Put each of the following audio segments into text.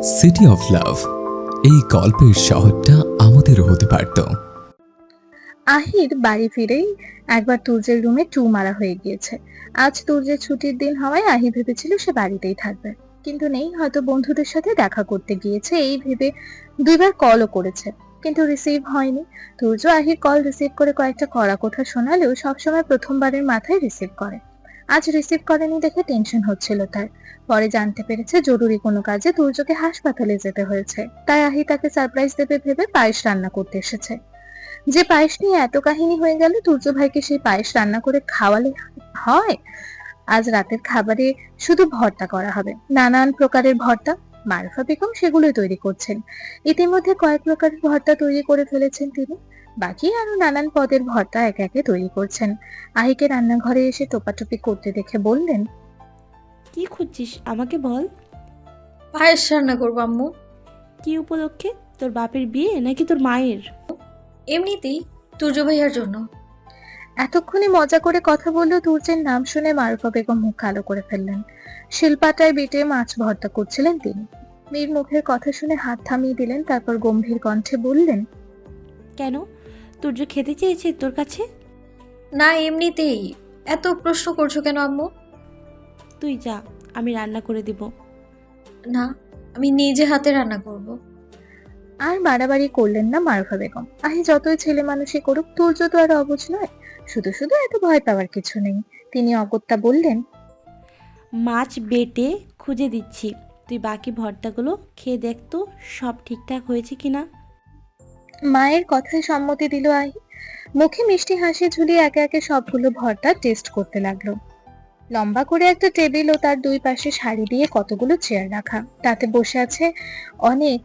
City of love, এই গল্পের শহরটা আমাদেরও হতে পারত। আহির বাড়ি ফিরেই একবার তুর্যের রুমে মারা হয়ে গিয়েছে। আজ তুর্যের ছুটির দিন হওয়ায় আহি ভেবেছিল সে বাড়িতেই থাকবে, কিন্তু নেই, হয়তো বন্ধুদের সাথে দেখা করতে গিয়েছে এই ভেবে দুইবার কলও করেছে, কিন্তু রিসিভ হয়নি। তুর্য আহির কল রিসিভ করে কয়েকটা কড়া কথা শোনালেও সবসময় প্রথমবারের মাথায় রিসিভ করে। আজ রিসিভ করেনি দেখে টেনশন হচ্ছিল তার। পরে জানতে পেরেছে জরুরি কোনো কাজে তুর্যকে হাসপাতালে যেতে হয়েছে, তাই আহি তাকে সারপ্রাইজ দেবে ভেবে পায়েস রান্না করতে এসেছে। যে পায়েস নিয়ে এত কাহিনী হয়ে গেল, তুর্য ভাইকে সেই পায়েস রান্না করে খাওয়ালে হয়? আজ রাতের খাবারে শুধু ভর্তা করা হবে, নানান প্রকারের ভর্তা। মারুফা বেগম সেগুলোই তৈরি করছেন। ইতিমধ্যে কয়েক প্রকারের ভর্তা তৈরি করে ফেলেছেন তিনি, বাকি আরো নানান পদের ভর্তা একে একে তৈরি করছেন। আহিকে রান্নাঘরে এসে টোপাটুপি করতে দেখে বললেন, কি খুঁজছিস আমাকে বল। পায়েস রান্না করবো আম্মু। কি উপলক্ষে? তোর বাপের বিয়ে নাকি তোর মায়ের? এমনিতেই তুর্য ভাইয়ার জন্য। এতক্ষণে মজা করে কথা বললো তুর্যের নাম শুনে মারুফা বেগম মুখ কালো করে ফেললেন। শিলপাটায় বেটে মাছ ভর্তা করছিলেন তিনি। মেয়ের মুখের কথা শুনে হাত থামিয়ে দিলেন, তারপর গম্ভীর কণ্ঠে বললেন, কেন? তোর যে খেতে চেয়েছে তোর কাছে? না এমনিতেই। এত প্রশ্ন করছো কেন আম্মু? তুই যা, আমি রান্না করে দিব। না, আমি নিজে হাতে রান্না করব। আর বাড়াবাড়ি করলেন না মারুফা বেগম। আহি যতই ছেলে মানুষই করুক, তুর্য তো আর অবুঝ নয়। শুধু শুধু এত ভয় পাওয়ার কিছু নেই। তিনি অগত্যা বললেন, মাছ বেটে খুঁজে দিচ্ছি, তুই বাকি ভর্তাগুলো খেয়ে দেখ তো সব ঠিকঠাক হয়েছে কিনা। মায়ের কথায় সম্মতি দিল আহি। মুখে মিষ্টি হাসি ঝুলিয়ে একে একে সবগুলো ভর্তা টেস্ট করতে লাগলো। লম্বা করে একটা টেবিল ও তার দুই পাশে সারি দিয়ে কতগুলো চেয়ার রাখা, তাতে বসে আছে অনেক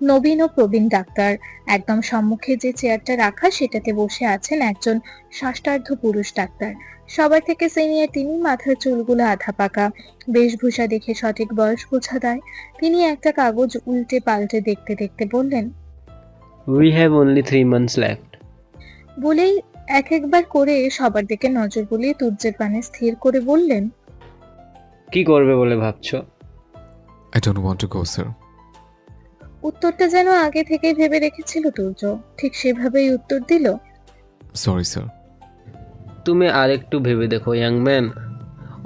নবীন ও প্রবীণ ডাক্তার। একদম সম্মুখে যে চেয়ারটা রাখা সেটাতে বসে আছেন একজন ষষ্ঠার্ধ পুরুষ ডাক্তার। সবার থেকে সিনিয়র তিনি, মাথার চুলগুলো আধা পাকা, বেশভূষা দেখে সঠিক বয়স বোঝা যায়। তিনি একটা কাগজ উল্টে পাল্টে দেখতে দেখতে বললেন, We have only 3 months left. বলেই এক একবার করে সবার দিকে নজর বুলিয়ে তুর্যের পানে স্থির করে বললেন, কি করবে বলে ভাবছো? I don't want to go sir. উত্তরটা যেন আগে থেকেই ভেবে রেখেছিল তুর্য, ঠিক সেভাবেই উত্তর দিল, সরি স্যার। তুমি আরেকটু ভেবে দেখো ইয়াং ম্যান,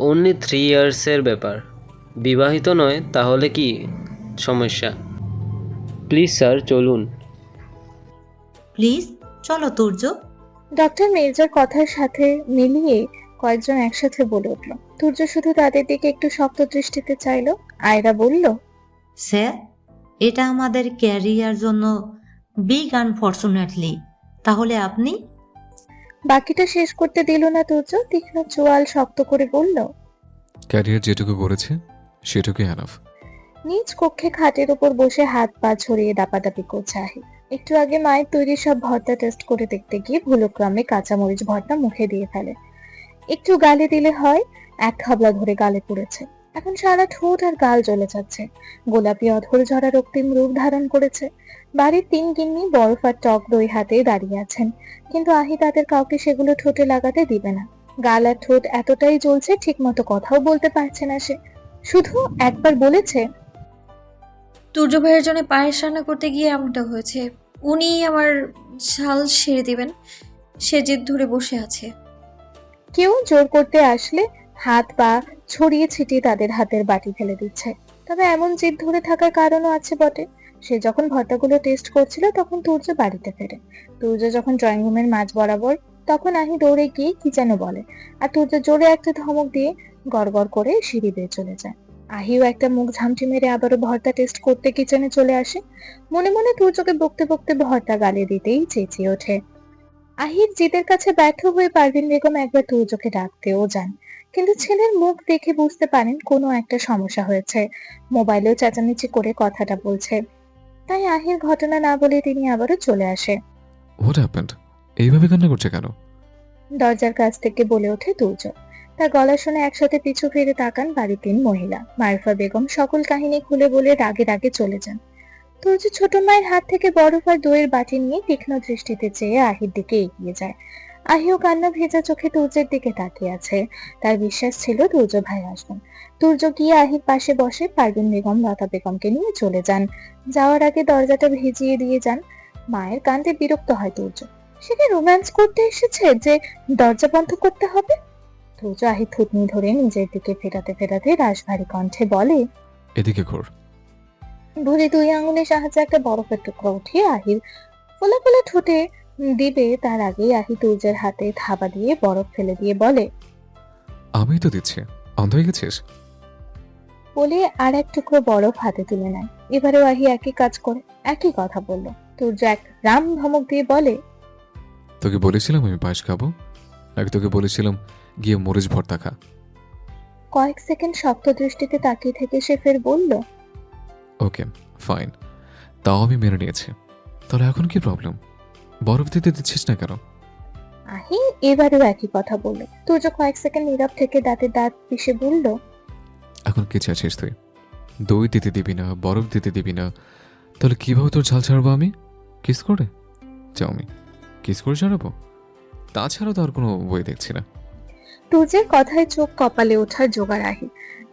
অনলি 3 ইয়ার্সের ব্যাপার। বিবাহিত নয় তাহলে কি সমস্যা? প্লিজ স্যার চলুন। প্লিজ চলো তুর্য। ডক্টর মির্জার কথার সাথে মিলিয়ে কয়েকজন একসাথে বলে উঠল। তুর্য শুধু তাদের দিকে একটু শক্ত দৃষ্টিতে চাইলো। আয়রা বলল, স্যার, এটা আমাদের ক্যারিয়ার জন্য বিগ আনফরচুনেটলি। তাহলে আপনি? বাকিটা শেষ করতে দিল না তুর্য, তীক্ষ্ণ চোয়াল শক্ত করে বলল, ক্যারিয়ার যেটুকু করেছে সেটুকুই এনাফ। নিজ কক্ষে খাটের উপর বসে হাত পা ছড়িয়ে দাপাদাপি করছে আহি। একটু আগে মায়ের তৈরি সব ভর্তা টেস্ট করে দেখতে গিয়ে ভুলক্রমে কাঁচামরিচ ভর্তা মুখে দিয়ে ফেলে। একটু গালে দিলে হয়, এক খাবলা ধরে গালে পড়েছে। এখন সারা ঠোঁট আর গাল জ্বলে যাচ্ছে। গোলাপি অধর ঝরা রক্তিম রূপ ধারণ করেছে। বাড়ির 3 গিন্নি বরফ আর টক দই হাতে দাঁড়িয়ে আছেন, কিন্তু আহি তাদের কাউকে সেগুলো ঠোঁটে লাগাতে দিবে না। গাল আর ঠোঁট এতটাই জ্বলছে, ঠিক মতো কথাও বলতে পারছে না সে। শুধু একবার বলেছে, তুর্য ভাইয়ের জন্য পায়েস রান্না করতে গিয়ে এমনটা হয়েছে। উনি আমার ঝাল সেরে দিবেন, সে জেদ ধরে বসে আছে। কেউ জোর করতে আসলে হাত পা ছড়িয়ে ছিটিয়ে তাদের হাতের বাটি ফেলে দিচ্ছে। তবে এমন জিদ ধরে থাকার কারণও আছে বটে। সে যখন ভর্তাগুলো টেস্ট করছিল তখন তুর্য বাড়িতে ফেরে। তুর্য যখন ড্রয়িং রুমের মাঝ বরাবর, তখন আহি দৌড়ে গিয়ে কি যেন বলে, আর তুর্য জোরে একটা ধমক দিয়ে গড়গড় করে সিঁড়ি বেয়ে চলে যায়। আহিও একটা মুখ ঝামটি মেরে আবারও ভর্তা টেস্ট করতে কিচেনে চলে আসে। মনে মনে তুর্যকে বকতে বকতে ভর্তা গালে দিতেই চেঁচিয়ে ওঠে। আহির জিদের কাছে ব্যর্থ হয়ে পারভিন বেগম একবার তুর্যকে ডাকতেও যান, কিন্তু ছেলের মুখ দেখে বুঝতে পারেন কোনো একটা সমস্যা হয়েছে। মোবাইলেও চেঁচামেচি করে কথাটা বলছে, তাই আহির ঘটনা না বলে তিনি আবারও চলে আসে। What happened? এইভাবে কান্না করছে কেন? দরজার কাছ থেকে বলে ওঠে তুর্য। তার গলা শুনে একসাথে পিছু ফিরে তাকান বাড়ির 3 মহিলা। মারুফা বেগম সকল কাহিনী খুলে বলে রাগে রাগে চলে যান। তুর্য ছোট মায়ের হাত থেকে বরফ আর দইয়ের বাটি নিয়ে তীক্ষ্ণ দৃষ্টিতে চেয়ে আহির দিকে এগিয়ে যায়। আহিও কান্না ভেজা চোখে তুর্যের দিকে তাকিয়ে আছে। তার বিশ্বাস ছিল তুর্য ভাই আসবেন। তুর্য গিয়ে আহির পাশে বসে পারভিন বেগম লতা বেগমকে নিয়ে চলে যান। যাওয়ার আগে দরজাটা ভিজিয়ে দিয়ে যান। মায়ের কান্দে বিরক্ত হয় তুর্য। সে কি রোম্যান্স করতে এসেছে যে দরজা বন্ধ করতে হবে? তুর্য আহির থুতনি ধরে নিজের দিকে ফেরাতে ফেরাতে রাশভারী কণ্ঠে বলে, এদিকে ঘোর। বলে 2 আঙুলের সাহায্যে একটা বরফের টুকরো উঠিয়ে আহির ফোলা ফোলা ঠোঁটে দিবে তার আগেই আহি তুর্যের হাতে থাবা দিয়ে বরফ ফেলে দিয়ে বলে, আমি তো দিচ্ছি, অন্ধ হয়ে গেছিস? বলে আর এক টুকরো বরফ হাতে তুলে নেয়। এবারেও আহি একই কাজ করে একই কথা বলল। তুর্য এক রাম ধমক দিয়ে বলে, তোকে বলেছিলাম আমি পায়েস খাবো, নাকি তোকে বলেছিলাম গিয়ে মরিচ ভর্তা খা? কয়েক সেকেন্ড শক্ত দৃষ্টিতে তাকিয়ে থেকে সে ফের বলল, ওকে ফাইন, তাও আমি মেনে নিয়েছি। তাহলে এখন কি প্রবলেম? বরফ দিতে দিচ্ছিস না কেন? আহি এবারেও একই কথা বলল। তুর্য কয়েক সেকেন্ড নীরব থেকে দাঁতে দাঁত পিষে বলল, এখন কি চাচ্ছিস তুই? দই দিতে দিবি না, বরফ দিতে দিবি না, তাহলে কিভাবে তোর ঝাল ছাড়বো আমি? কিস করে? চাউমি কিস করে ছাড়াবো? তাছাড়া তো আর কোনো বই দেখছি না। তুর্যের কথায় চোখ কপালে ওঠার জোগাড় আহি।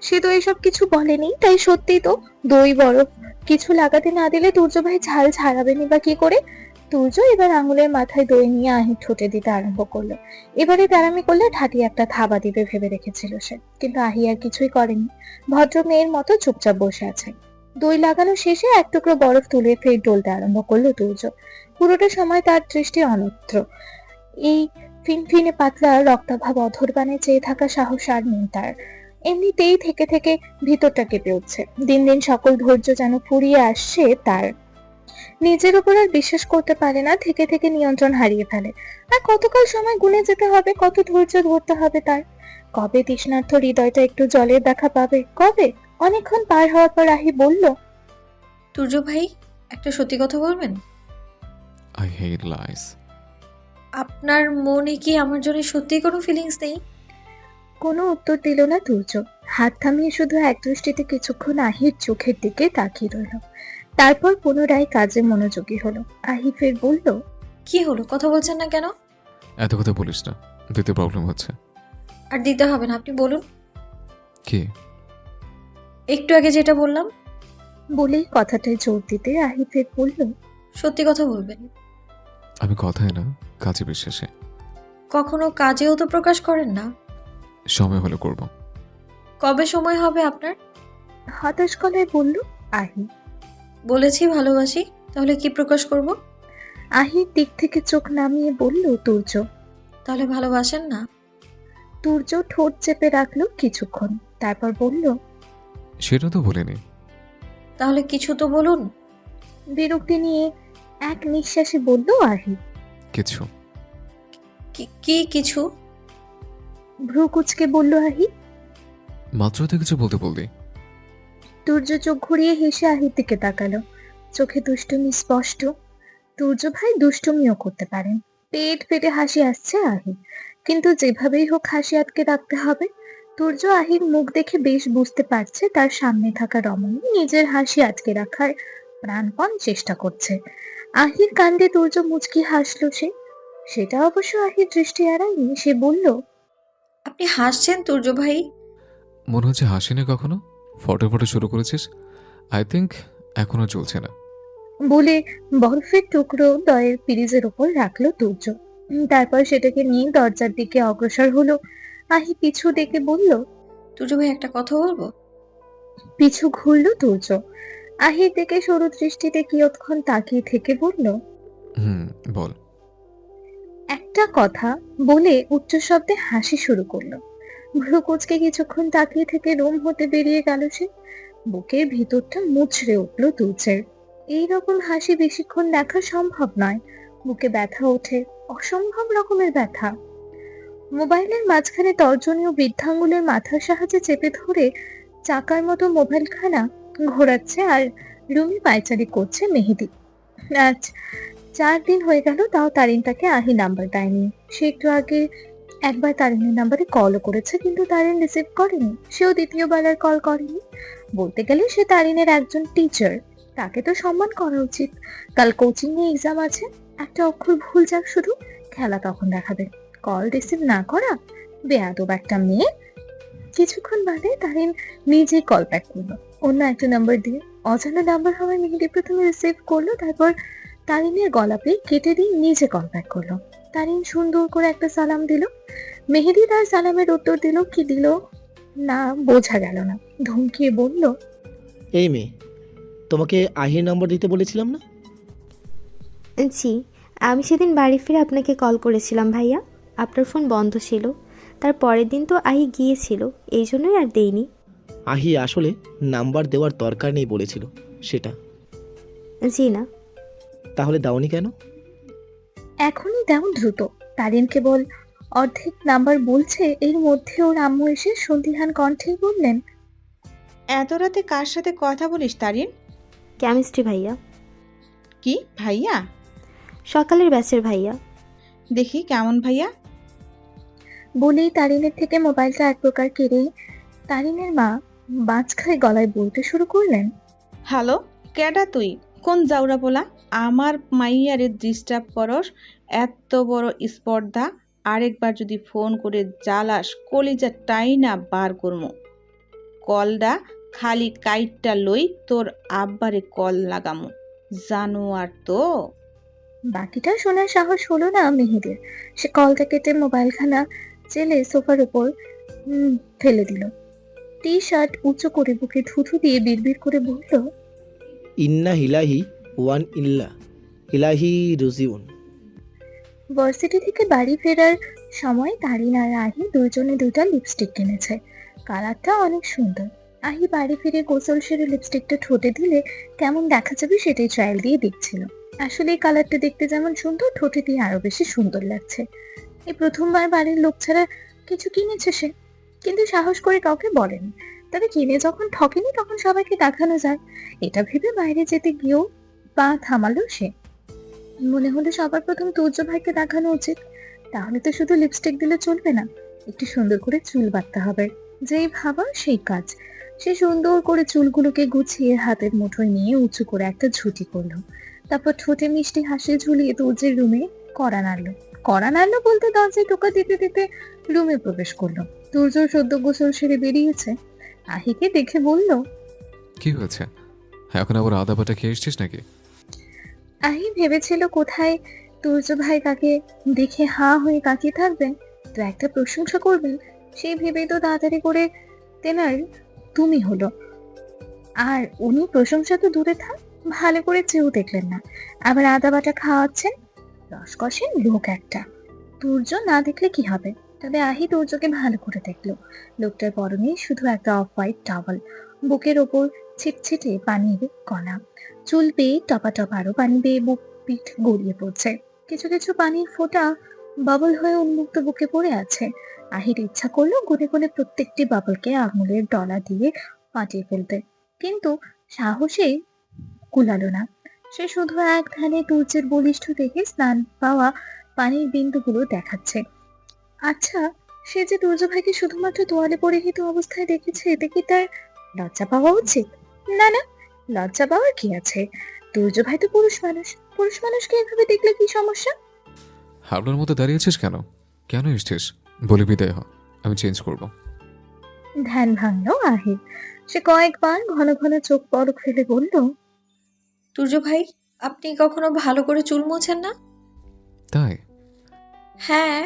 সে তো এসব কিছু বলেনি, তাই সত্যি তো দই বরফ কিছু লাগাতে না দিলে তুর্য ভাই ঝাল ছাড়াবেনি বা কি করে? তুর্য এবার আঙুলের মাথায় দই নিয়ে আহির ঠোঁটে দিতে আরম্ভ করলো। এবারে তারামি করলে ঠাটি একটা থাবা দিবে ভেবে রেখেছিল সে, কিন্তু আহি আর কিছুই করেনি। ভদ্র মেয়ের মতো চুপচাপ বসে আছে। দই লাগানো শেষে এক টুকরো বরফ তুলে ফের ডলতে আরম্ভ করলো তুর্য। পুরোটা সময় তার দৃষ্টি অন্যত্র। এই ফিনফিনে পাতলা রক্তাভাব অধরবানে চেয়ে থাকা সাহস আর নেই তার। এমনিতেই থেকে থেকে ভিতরটা কেঁপে উঠছে। দিন দিন সকল ধৈর্য যেন ফুরিয়ে আসছে তার। নিজের উপর আর বিশ্বাস করতে পারে না, থেকে থেকে নিয়ন্ত্রণ হারিয়ে ফেলে। আর কতকাল সময় গুনে যেতে হবে, কত ধৈর্য ধরতে হবে তার? কবে তৃষ্ণার্থ হৃদয়টা একটু জলের দেখা পাবে? কবে? অনেকক্ষণ পার হওয়ার পর আহি বলল, তুর্য ভাই, একটা সত্যি কথা বলবেন? I hate lies. আপনার মনে কি আমার জন্য সত্যি কোনো ফিলিংস নেই? কোনো উত্তর দিল না তুর্য। হাত থামিয়ে শুধু এক দৃষ্টিতে কিছুক্ষণ আহির চোখের দিকে তাকিয়ে রইল। তারপর পুনরায় কাজে মনোযোগী হলো। আহি ফের বলল, কি হলো, কথা বলছেন না কেন? এত কথা বলিস না, দিতে প্রবলেম হচ্ছে। আর দিতে হবে না, আপনি বলুন। কি? একটু আগে যেটা বললাম। বলেই কথাটায় জোর দিতে আহি ফের বলল, সত্যি কথা বলবেন। আমি কথায় না, কাজে বিশ্বাসে। কখনো কাজেও তো প্রকাশ করেন না। সময় হলে করব। কবে সময় হবে আপনার? হতাশ গলায় বলল আহি। বলেছি ভালোবাসি, তাহলে কি প্রকাশ করব? আহির দিক থেকে চোখ নামিয়ে বলল তুর্য। তাহলে ভালোবাসেন না? তুর্য ঠোঁট চেপে রাখলো কিছুক্ষণ, তারপর বলল, সেটা তো বলিনি। তাহলে কিছু তো বলুন। বিরক্তি নিয়ে এক নিঃশ্বাসে বলল আহি। কিছু? কি কিছু? ভ্রু কুচকে বলল আহি। মাত্র তো কিছু বলতে বললি। তুর্য চোখ ঘুরিয়ে হেসে আহির দিকে তাকালো। চোখে দুষ্টুমি স্পষ্ট। তুর্য ভাই দুষ্টুমিও করতে পারেন। পেট পেটে হাসি আসছে আহির, কিন্তু যেভাবেই হোক হাসি আটকে রাখতে হবে। তুর্য আহির মুখ দেখে বেশ বুঝতে পারছে তার সামনে থাকা রমণী নিজের হাসি আটকে রাখার প্রাণপণ চেষ্টা করছে। আহির কাণ্ডে তুর্য মুচকি হাসলো সে। সেটা অবশ্য আহির দৃষ্টি এড়ায়নি। সে বলল, আপনি হাসছেন তুর্য ভাই? মনে হচ্ছে হাসিনি কখনো। ফটো ফটো শুরু করেছিস। আই থিঙ্ক এখনো চলছে না। বলে বরফের টুকরো দয়ের পিরিজের উপর রাখলো তুর্য। তারপর সেটাকে নিয়ে দরজার দিকে অগ্রসর হলো। আহি পিছু ডেকে বলল, তুর্য ভাই, একটা কথা বলবো। পিছু ঘুরলো তুর্য। আহির দিকে সরু দৃষ্টিতে কিয়ৎক্ষণ তাকিয়ে থেকে বলল, বল। একটা কথা বলে উচ্চ শব্দে হাসি শুরু করলো। ভ্রু কুচকে কিছুক্ষণ তাকিয়ে থেকে রুম হতে বেরিয়ে গেল সে। বুকের ভিতরটা মুচড়ে উঠলো তুর্যের। এইরকম হাসি বেশিক্ষণ দেখা সম্ভব নয়। বুকে ব্যথা ওঠে, অসম্ভব রকমের ব্যথা। মোবাইলের মাঝখানে তর্জনীয় বৃদ্ধাঙ্গুলের মাথার সাহায্যে চেপে ধরে চাকার মতো মোবাইলখানা ঘোরাচ্ছে আর রুমে পায়চারি করছে মেহেদি। আজ 4 দিন হয়ে গেল, তাও তারিন তাকে আহি নাম্বার দেয়নি। সে একটু আগে একবার তারিনের নাম্বারে কলও করেছে, কিন্তু তারিন রিসিভ করেনি। সেও দ্বিতীয়বার আর কল করেনি। বলতে গেলে সে তারিনের একজন টিচার, তাকে তো সম্মান করা উচিত। কাল কোচিং এ এক্সাম আছে, একটা অক্ষর ভুল যাক শুধু, খেলা তখন দেখাবে। কল রিসিভ না করা বেয়াদব একটা মেয়ে। কিছুক্ষণ বাদে তারিন নিজে কল ব্যাক করলো অন্য একটা নাম্বার দিয়ে। অজানা নাম্বার হওয়ায় মেহেদি প্রথমে রিসিভ করলো, তারপর তারিনের গলাপে কেটে দিয়ে নিজে কল ব্যাক করলো। তারিন সুন্দর করে একটা সালাম দিল। মেহেদি তার সালামের উত্তর দিল কি দিল না বোঝা গেল না। ধমকিয়ে বলল, এই মেয়ে, তোমাকে আহির নাম্বার দিতে বলেছিলাম না? জি, আমি সেদিন বাড়ি ফিরে আপনাকে কল করেছিলাম ভাইয়া, আপনার ফোন বন্ধ ছিল। তার পরের দিন তো আহি গিয়েছিল, এই জন্যই আর দেইনি। আহি আসলে নাম্বার দেওয়ার দরকার নেই বলেছিল সেটা। জি না। তাহলে দাওনি কেন? এখনই দাও দ্রুত। তারিন কেবল অর্ধেক নাম্বার বলছে, এর মধ্যে ওর আম্মু এসে সন্দিহান কণ্ঠে বললেন, এত রাতে কার সাথে কথা বলিস তারিন? কেমিস্ট্রি ভাইয়া। কি ভাইয়া? সকালের ব্যাচের ভাইয়া। দেখি কেমন ভাইয়া। বলেই তারিনের থেকে মোবাইলটা এক প্রকার কেড়ে তারিনের মা বাজখায় গলায় বলতে শুরু করলেন, হ্যালো, কেডা তুই? কোন জাউরা পোলা? আমার মাইয়ারে ডিস্টার্ব করস? এত বড় স্পর্ধা! আরেকবার যদি ফোন করে জ্বালাস কলিজা টাইনা বার করমু। কলটা খালি কাইটটা লই তোর আব্বারে কল লাগামু। জানোয়ার তো। বাকিটা শোনার সাহস হলো না মেহেদের। সে কলটা কেটে মোবাইলখানা চেলে সোফার উপর ফেলে দিল। টি শার্ট উঁচু করে বুকে থুথু দিয়ে বিড়বিড় করে বলল, ইন্না হিলাহি ওয়ান ইল্লা হিলাহি রুজিউন। ভার্সিটি থেকে বাড়ি ফেরার সময় তারিন আর আহি দুজনে দুটা লিপস্টিক কিনেছে। কালারটা অনেক সুন্দর। আহি বাড়ি ফিরে গোসল সেরে লিপস্টিকটা ঠোঁটে দিলে কেমন দেখা যাবে সেটাই ট্রায়াল দিয়ে দেখছিল। আসলে এই কালারটা দেখতে যেমন সুন্দর, ঠোঁটে দিয়ে আরো বেশি সুন্দর লাগছে। এই প্রথমবার বাড়ির লোক ছাড়া কিছু কিনেছে সে, কিন্তু সাহস করে কাউকে বলেনি। তবে কিনে যখন ঠকেনি তখন সবাইকে দেখানো যায়, এটা ভেবে বাইরে যেতে গিয়েও পা থামালো সে। মনে হলো সবার প্রথম তুর্য ভাইকে দেখানো উচিত। তাহলে তো শুধু লিপস্টিক দিলে চলবে না, একটু সুন্দর করে চুল বাঁধতে হবে। যেই ভাবা সেই কাজ। সে সুন্দর করে চুলগুলোকে গুছিয়ে হাতের মুঠোয় নিয়ে উঁচু করে একটা ঝুঁটি করলো। তারপর ঠোঁটে মিষ্টি হাসি ঝুলিয়ে তুর্যের রুমে কড়া নাড়লো বলতে দরজায় টোকা দিতে দিতে রুমে প্রবেশ করলো। তুর্য সদ্য গোসল সেরে বেরিয়েছে। আহিকে দেখে বলল, কি হয়েছে? এখন আবার আদা বাটা খেয়ে এসছিস নাকি? আহি ভেবেছিল কোথায় তুর্য ভাই তাকে দেখে হা হয়ে তাকিয়ে থাকবেন, তো একটা প্রশংসা করবেন, সেই ভেবেই তো তাড়াতাড়ি করে তেনার তুমি হলো। আর উনি প্রশংসা তো দূরে থাক, ভালো করে চেয়েও দেখলেন না। আবার আদা বাটা খাওয়াচ্ছেন, রসকসের লোক একটা। তুর্য না দেখলে কি হবে? তবে আহি তুর্যকে ভালো করে দেখলো। লোকটার পরনে শুধু একটা অফ হোয়াইট টাওয়াল, বুকের ওপর ছিটছিটে পানির কণা, চুল পেয়ে টপা টপা আরো পানি পেয়ে বুক পিঠ গড়িয়ে পড়ছে। কিছু কিছু পানির ফোঁটা বাবল হয়ে উন্মুক্ত বুকে পড়ে আছে। আহির ইচ্ছা করলো গুনে গুনে প্রত্যেকটি বাবলকে আঙুলের ডলা দিয়ে ফাটিয়ে ফেলতে, কিন্তু সাহসে কুলালো না। সে শুধু এক ধ্যানে তুর্যের বলিষ্ঠ দেখে স্নান পাওয়া পানির বিন্দুগুলো দেখাচ্ছে। আচ্ছা, সে যে তুর্য ভাইকে শুধুমাত্র তোয়ালে পরিহিত অবস্থায় দেখেছে, এতে কি তার লজ্জা পাওয়া উচিত? না না, লজ্জা পাওয়ার কি আছে? তুর্য ভাই তো পুরুষ মানুষ, পুরুষ মানুষকে এভাবে দেখলে কি সমস্যা? হাবলার মতো দাঁড়িয়েছিস কেন? কেন এসছিস? বলে বিদায় হ, আমি চেঞ্জ করব। ধ্যান ভাঙলো আহির। সে কয়েকবার ঘন ঘন চোখ পলক ফেলে বলল, তুর্য ভাই, আপনি কখনো ভালো করে চুল মোছেন না? তাই? হ্যাঁ,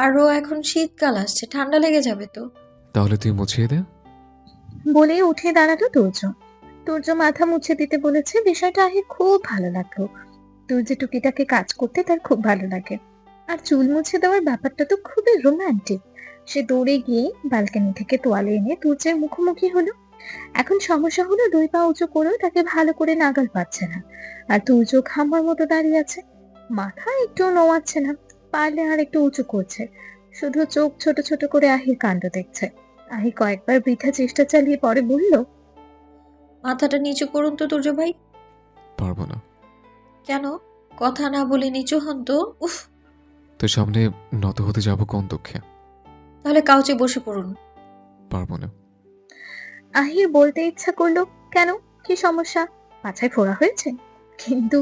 আরো এখন শীতকাল আসছে, ঠান্ডা লেগে যাবে তো। তাহলে তুই মুছিয়ে দে। বলে উঠে দাঁড়ালো তুর্য। তুর্য মাথা মুছে দিতে বলেছে। বিষয়টা আহির খুব ভালো লাগলো। তুর্য টুকিটাকে কাজ করতে তার খুব ভালো লাগে, আর চুল মুছে দেওয়ার ব্যাপারটা তো খুবই রোমান্টিক। সে দৌড়ে গিয়ে ব্যালকনি থেকে তোয়ালে এনে তুর্যের মুখোমুখি হলো। এখন সমস্যা হলো দুই পা উঁচু করেও তাকে ভালো করে নাগাল পাচ্ছে না, আর তুর্য খাম্বার মতো দাঁড়িয়ে আছে। মাথা একটু নোয়াচ্ছে না, পারলে আর একটু উঁচু করছে। শুধু চোখ ছোট ছোট করে আহির কাণ্ড দেখছে। আহি কয়েকবার বৃথা চেষ্টা চালিয়ে পরে বলল, মাথাটা নিচু করুন তো তুর্য ভাই। পারবো না। কেন? কথা না বলে নিচু হন তো। উফ, তোর সামনে নত হতে যাবো কোন দুঃখে? তাহলে কাউচে বসে পড়ুন। পারবো না। আহির বলতে ইচ্ছা করলো, কেন, কি সমস্যা, পাছায় ফোড়া হয়েছে? কিন্তু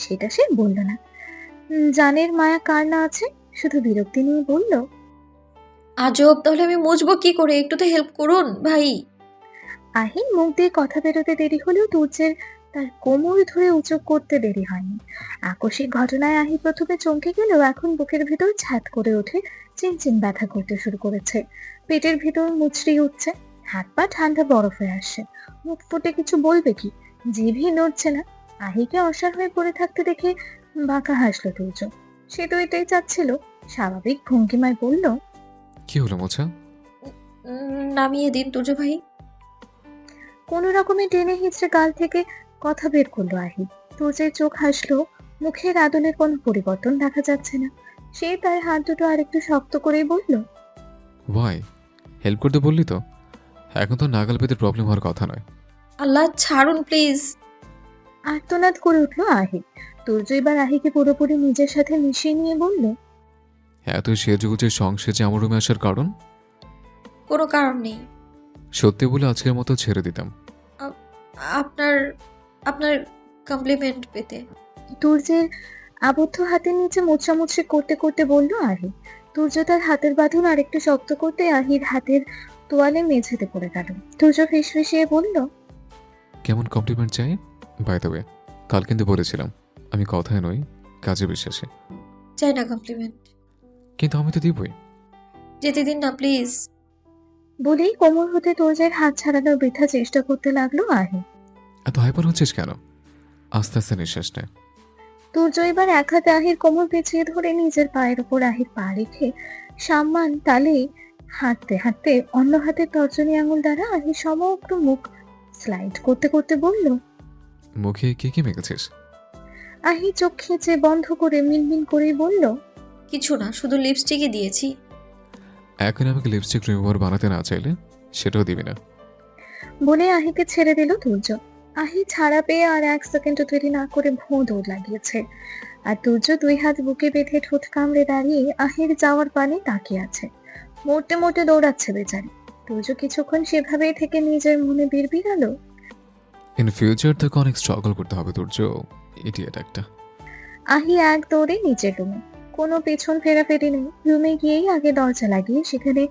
সেটা সে বলল না। জানের মায়া কার না আছে, শুধু বিরক্তি নিয়ে বলল, আজব, তাহলে আমি মুছবো কি করে? একটু তো হেল্প করুন ভাই। আহির মুখ দিয়ে কথা বেরোতে দেরি হলেও তুর্যের তার কোমর ধরে উঁচু করতে দেরি হয়নি। আকস্মিক ঘটনায় আহি প্রথমে চমকে গেলেও এখন বুকের ভিতর ছাদ করে ওঠে, চিনচিন ব্যথা করতে শুরু করেছে। পেটের ভিতর মুচড়ি উঠছে, হাত পা ঠান্ডা বরফ হয়ে আসছে। মুখ ফুটে কিছু বলবে কি, জিভই নড়ছে না। আহিকে অসাড় হয়ে পড়ে থাকতে দেখে বাঁকা হাসলো তুর্য। সে তো এটাই চাচ্ছিল। স্বাভাবিক ভঙ্গিমায় বলল, কি হলো মোছা? নামিয়ে দিন তুর্য ভাই। কোনো রকমে টেনে হিঁচড়ে গাল থেকে কথা বের করলো আহি। তুর্যের চোখ হাসলো, মুখের আদলের কোনো পরিবর্তন দেখা যাচ্ছে না। সে তার হাত দুটো আরেকটু শক্ত করেই বলল, ওয়াই? হেল্প করতে বললি তো, এখন তো নাগাল পেতে প্রবলেম হওয়ার কথা নয়। আল্লাহ ছাড়ুন প্লিজ। আর্তনাদ করে উঠলো আহি। তুর্য এবার আহিকে পুরোপুরি নিজের সাথে মিশিয়ে নিয়ে বলল, এত সেজেগুজে সংসেজে আমার রুমে আসার কারণ? কোনো কারণ নেই। সত্যি বলে আজকের মতো ছেড়ে দিতাম। আপনার আপনার কমপ্লিমেন্ট পেতে। তুর্যের আবদ্ধ হাতের নিচে মোছামুছি করতে করতে বলল আহি। তুর্য তার হাতের বাঁধন আরেকটু শক্ত করতে আহির হাতের তোয়ালে মেঝেতে পড়ে গেল। তুর্য ফিসফিসিয়ে বলল, কেমন কমপ্লিমেন্ট চাই? বাই দ্য ওয়ে, কাল কিন্তু বলেছিলাম আমি কথায় নই, কাজে বিশ্বাসী। চাই না কমপ্লিমেন্ট। কিন্তু আমি তো দিবই। যেতে দিন না প্লিজ। বলেই কোমর হতে তুর্যের হাত ছাড়ানোর বৃথা চেষ্টা করতে লাগলো আহি। এত হাইপার হচ্ছিস কেন? আস্তে আস্তে নিঃশ্বাস নেয়। তুর্য এবার এক হাতে আহির কোমর পেঁচিয়ে ধরে নিজের পায়ের উপর আহির পা রেখে সাম্মান তালে হাঁটতে হাঁটতে অন্য হাতের তর্জনী আঙুল দ্বারা আহির সমগ্র মুখ স্লাইড করতে করতে বলল। মুখে কি কি মেখেছিস? আহি চোখ খেঁচে বন্ধ করে মিনমিন করেই বলল, কিছু না, শুধু লিপস্টিকই দিয়েছি। এখন আমাকে লিপস্টিক রিমুভার বানাতে না চাইলে সেটাও দিবি না। বলে আহিকে ছেড়ে দিল তুর্য। আহি ছাড়া পেয়ে আর এক সেকেন্ডও দেরি না করে ভোঁ দৌড় লাগিয়েছে। আর তুর্য দুই হাত বুকে বেঁধে ঠোঁট কামড়ে দাঁড়িয়ে আহির যাওয়ার পানে তাকিয়ে আছে। মোটে মোটে দৌড়াচ্ছে বেচারি। তুর্য কিছুক্ষণ সেভাবেই থেকে নিজের মনে বিড়বিড়ালো, ইন ফিউচার তোকে অনেক স্ট্রাগল করতে হবে তোর, ইডিয়েট একটা। আহি এক দৌড়ে নিচের রুমে। কোনো পেছন ফেরাফেরি নেই। রুমে গিয়েই আগে দরজা লাগিয়ে সেখানে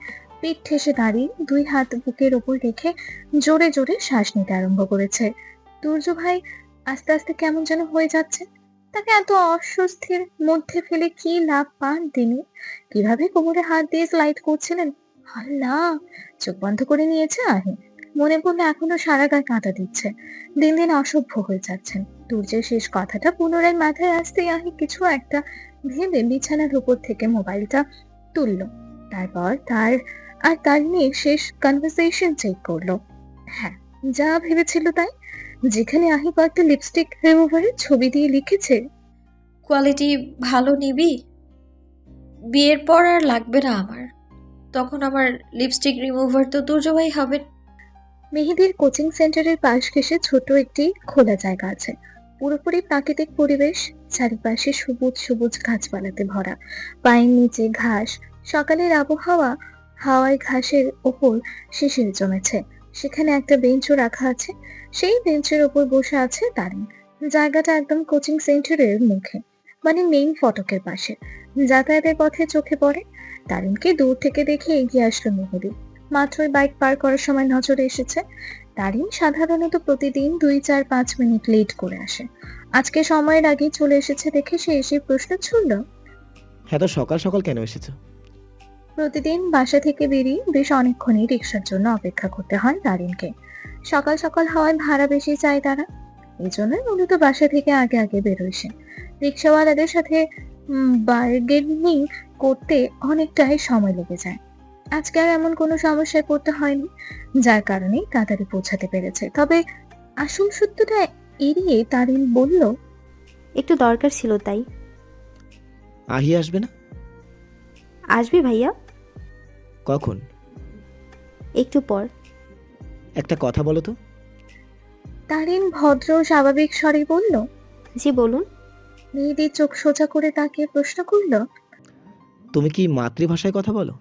পিঠ ঠেসে দাঁড়িয়ে দুই হাত বুকের ওপর রেখে জোরে জোরে শ্বাস নিতে আরম্ভ করেছে। তুর্য ভাই আস্তে আস্তে কেমন যেন হয়ে যাচ্ছে। তাকে এত অস্বস্তির মধ্যে ফেলে কি লাভ পান তিনি? কিভাবে কোমরে হাত দিয়ে স্লাইড করছিলেন, আল্লাহ! চোখ বন্ধ করে নিয়েছে আহি। মনে পড়লে এখনো সারা গায়ে কাঁটা দিচ্ছে। দিন দিন অসভ্য হয়ে যাচ্ছেন। তুর্যের শেষ কথাটা পুনরায় মাথায় আসতেই আহি কিছু একটা ভেবে বিছানার উপর থেকে মোবাইলটা তুললো। তারপর তার নিয়ে শেষ কনভারসেশন চেক করলো। হ্যাঁ, যা ভেবেছিল তাই। যেখানে আহি কয়েকটা লিপস্টিক রিমুভারের ছবি দিয়ে লিখেছে, কোয়ালিটি ভালো নিবি, বিয়ের পর আর লাগবে না আমার। তখন আমার লিপস্টিক রিমুভার তো তুর্য ভাই হবেন। মেহেদির কোচিং সেন্টারের পাশ ঘেঁষে ছোট একটি খোলা জায়গা আছে। পুরোপুরি প্রাকৃতিক পরিবেশ, চারিপাশে সবুজ সবুজ গাছপালাতে ভরা। পায়ের নিচে ঘাস। সকালের আবহাওয়া, হাওয়ায় ঘাসের ওপর শিশির জমেছে। সেখানে একটা বেঞ্চও রাখা আছে। সেই বেঞ্চের ওপর বসে আছে তারিন। জায়গাটা একদম কোচিং সেন্টারের মুখে, মানে মেইন ফটকের পাশে। যাতায়াতের পথে চোখে পড়ে। তারিনকে দূর থেকে দেখে এগিয়ে আসলো মেহেদি। মাত্রই বাইক পার করার সময় নজরে এসেছে। তারিন সাধারণত প্রতিদিন 2-4-5 মিনিট লেট করে আসে। আজকে সময়ের আগেই চলে এসেছে দেখে সে এসে প্রশ্ন ছুড়ল, হ্যাঁ, তো সকাল সকাল কেন এসেছো? প্রতিদিন বাসা থেকে বেরিয়ে বেশ অনেকক্ষণই রিক্সার জন্য অপেক্ষা করতে হয় তারিনকে। সকাল সকাল হওয়ায় ভাড়া বেশি চায় তারা। এই জন্যই মূলত বাসা থেকে আগে আগে বেরোয় সে। রিক্সাওয়ালাদের সাথে বার্গেনিং করতে অনেকটাই সময় লেগে যায়। আজকে আর এমন কোনো সমস্যায় পড়তে হয়নি, যার কারণে তাড়াতাড়ি পৌঁছাতে পেরেছে। তবে আসল সত্যটা এড়িয়ে তারিন বলল, একটু দরকার ছিল তাই। আহি আসবে না? আসবে ভাইয়া, কখন? একটু পর। একটা কথা বলো তো। তারিন ভদ্র স্বাভাবিক স্বরে বলল। জি বলুন। মেহেদির চোখ সোজা করে তাকিয়ে প্রশ্ন করল, তুমি কি মাতৃভাষায় কথা বলো?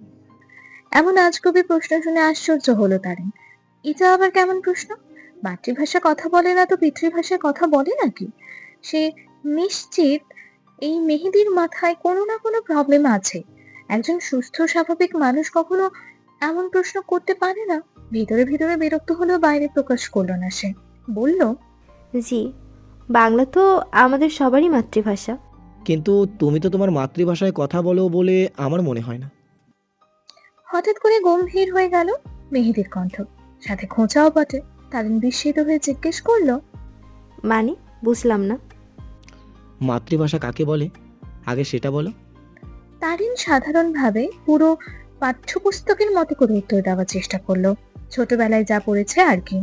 এমন আজগুবি প্রশ্ন শুনে আশ্চর্য হলো তারিন। এটা আবার কেমন প্রশ্ন? মাতৃভাষা কথা বলে না তো পিতৃভাষায় কথা বলে নাকি? সে নিশ্চিত এই মেহেদির মাথায় কোনো না কোনো প্রবলেম আছে। একজন সুস্থ স্বাভাবিক মানুষ কখনো এমন প্রশ্ন করতে পারে না। ভিতরে ভিতরে বিরক্ত হলেও বাইরে প্রকাশ করলো না সে। বলল, জি, বাংলা তো আমাদের সবারই মাতৃভাষা। কিন্তু তুমি তো তোমার মাতৃভাষায় কথা বলো বলে আমার মনে হয় না। হঠাৎ করে গম্ভীর হয়ে গেল মেহেদির কণ্ঠ, সাথে খোঁচাও বটে। তারিন বিস্মিত হয়ে জিজ্ঞেস করলো, মানে বুঝলাম না। মাতৃভাষা কাকে বলে আগে সেটা বলো। তারিন সাধারণভাবে পুরো পাঠ্যপুস্তকের মতো করে উত্তর দেওয়ার চেষ্টা করলো, ছোটবেলায় যা পড়েছে আর কি।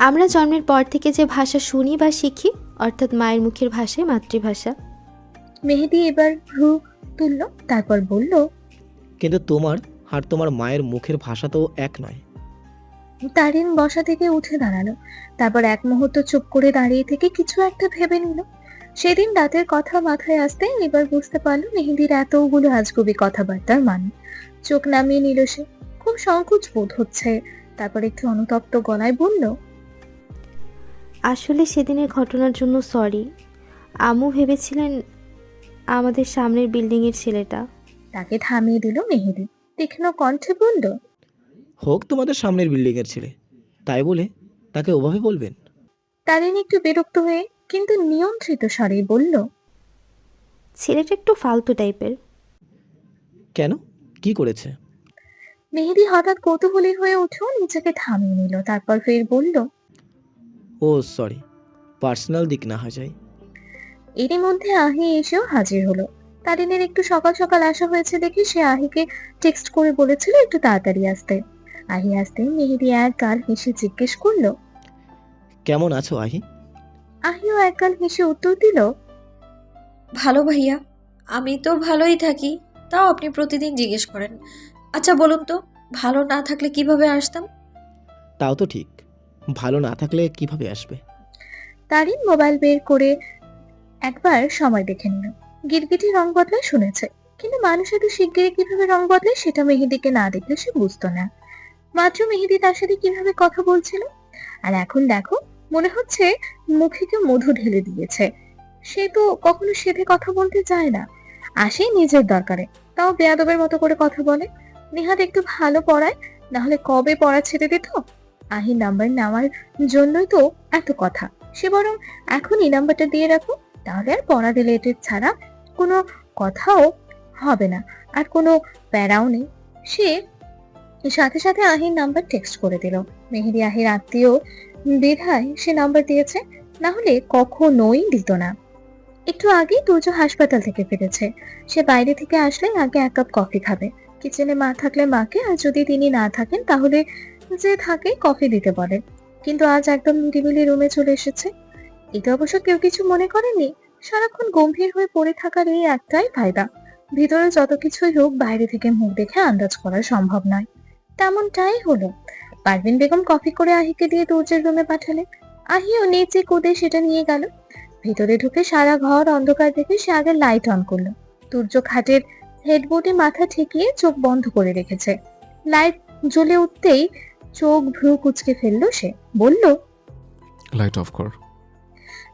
আমরা জন্মের পর থেকে যে ভাষা শুনি বা শিখি, অর্থাৎ মায়ের মুখের ভাষাই মাতৃভাষা। মেহেদি এবার ভ্রু তুললো, তারপর বলল, কিন্তু তোমার আর তোমার মায়ের মুখের ভাষা তো এক নয়। তারিন বসা থেকে উঠে দাঁড়ালো, তারপর এক মুহূর্ত চুপ করে দাঁড়িয়ে থেকে কিছু একটা ভেবে নিল। সেদিন রাতের কথা মাথায় আসতে এবার বুঝতে পারলো মেহেদির এতগুলো আজগুবি কথাবার্তার মানে। চোখ নামিয়ে নিল সে, খুব সংকোচ বোধ হচ্ছে। তারপর একটু অনুতপ্ত গলায় বলল, আসলে সেদিনের ঘটনার জন্য সরি। আম্মু ভেবেছিলেন আমাদের সামনের বিল্ডিংয়ের ছেলেটা। তাকে থামিয়ে দিল মেহেদি, তীক্ষ্ণ কণ্ঠে বলল, হোক তোমাদের সামনের বিল্ডিংয়ের ছেলে, তাই বলে তাকে ওভাবে বলবেন? তারিন একটু বিরক্ত হয়ে কিন্তু নিয়ন্ত্রিত স্বরেই বলল, ছেলেটা একটু ফালতু টাইপের। কেন, কি করেছে? মেহেদি হঠাৎ কৌতূহলী হয়ে উঠেও নিজেকে থামিয়ে নিল, তারপর ফের বলল, ও সরি, পার্সোনাল দিক না হয় যায়। এরই মধ্যে আহি এসেও হাজির হলো। তারিনের একটু সকাল সকাল আসা হয়েছে দেখে সে আহিকে টেক্সট করে বলেছিল একটু তাড়াতাড়ি আসতে। আহি আসতে মেহেদি এক গাল হেসে জিজ্ঞেস করলো, কেমন আছো আহি? আহিও এক গাল হেসে উত্তর দিল, ভালো ভাইয়া, আমি তো ভালোই থাকি, তাও আপনি প্রতিদিন জিজ্ঞেস করেন। আচ্ছা বলুন তো, ভালো না থাকলে কিভাবে আসতাম? তাও তো ঠিক, ভালো না থাকলে কিভাবে আসবে? তারিন মোবাইল বের করে একবার সময় দেখে নিল। গিরগিটি রং বদলায় শুনেছে, কিন্তু মানুষ এত শিগগিরই কিভাবে রং বদলায় সেটা মেহেদিকে না দেখলে সে বুঝতো না। মাত্র মেহেদি তার সাথে কিভাবে কথা বলছিল, আর এখন দেখো মনে হচ্ছে মুখে কেউ মধু ঢেলে দিয়েছে। সে তো কখনো সেধে কথা বলতে চায় না, আসে নিজের দরকারে, তাও বেয়াদবের মতো করে কথা বলে। নেহাত একটু ভালো পড়ায়, না হলে কবে পড়া ছেড়ে দিত। আহির নাম্বার নেওয়ার জন্যই তো এত কথা। সে বরং এখনই নাম্বারটা দিয়ে রাখো, তাহলে আর পড়া রিলেটেড ছাড়া কোনো কথাও হবে না, আর কোনো প্যারাও নেই। সে সাথে সাথে আহির নাম্বার টেক্সট করে দিল। মেহেদি আহির আত্মীয় বিধায় সে নাম্বার দিয়েছে, না হলে কখনোই দিত না। একটু আগেই তুর্য হাসপাতাল থেকে ফিরেছে। সে বাইরে থেকে আসলে আগে এক কাপ কফি খাবে। কিচেনে মা থাকলে মাকে, আর যদি তিনি না থাকেন তাহলে যে থাকে কফি দিতে বলে। কিন্তু আজ একদম নিরিবিলি রুমে চলে এসেছে। এটা অবশ্য কেউ কিছু মনে করেনি। সারাক্ষণ গম্ভীর হয়ে পড়ে থাকার এই একটাই ফায়দা, ভিতরে যত কিছুই হোক বাইরে থেকে মুখ দেখে আন্দাজ করা সম্ভব নয়। তেমনটাই হলো। পারভিন বেগম কফি করে আহিকে দিয়ে তুর্যের রুমে পাঠালেন। আহিও নিচে কুদে সেটা নিয়ে গেল। ভিতরে ঢুকে সারা ঘর অন্ধকার দেখে সে আগে লাইট অন করলো। তুর্য খাটের হেডবোর্ডে মাথা ঠেকিয়ে চোখ বন্ধ করে রেখেছে। লাইট জ্বলে উঠতেই চোখ ভ্রু কুঁচকে ফেললো সে। বলল, লাইট অফ কর।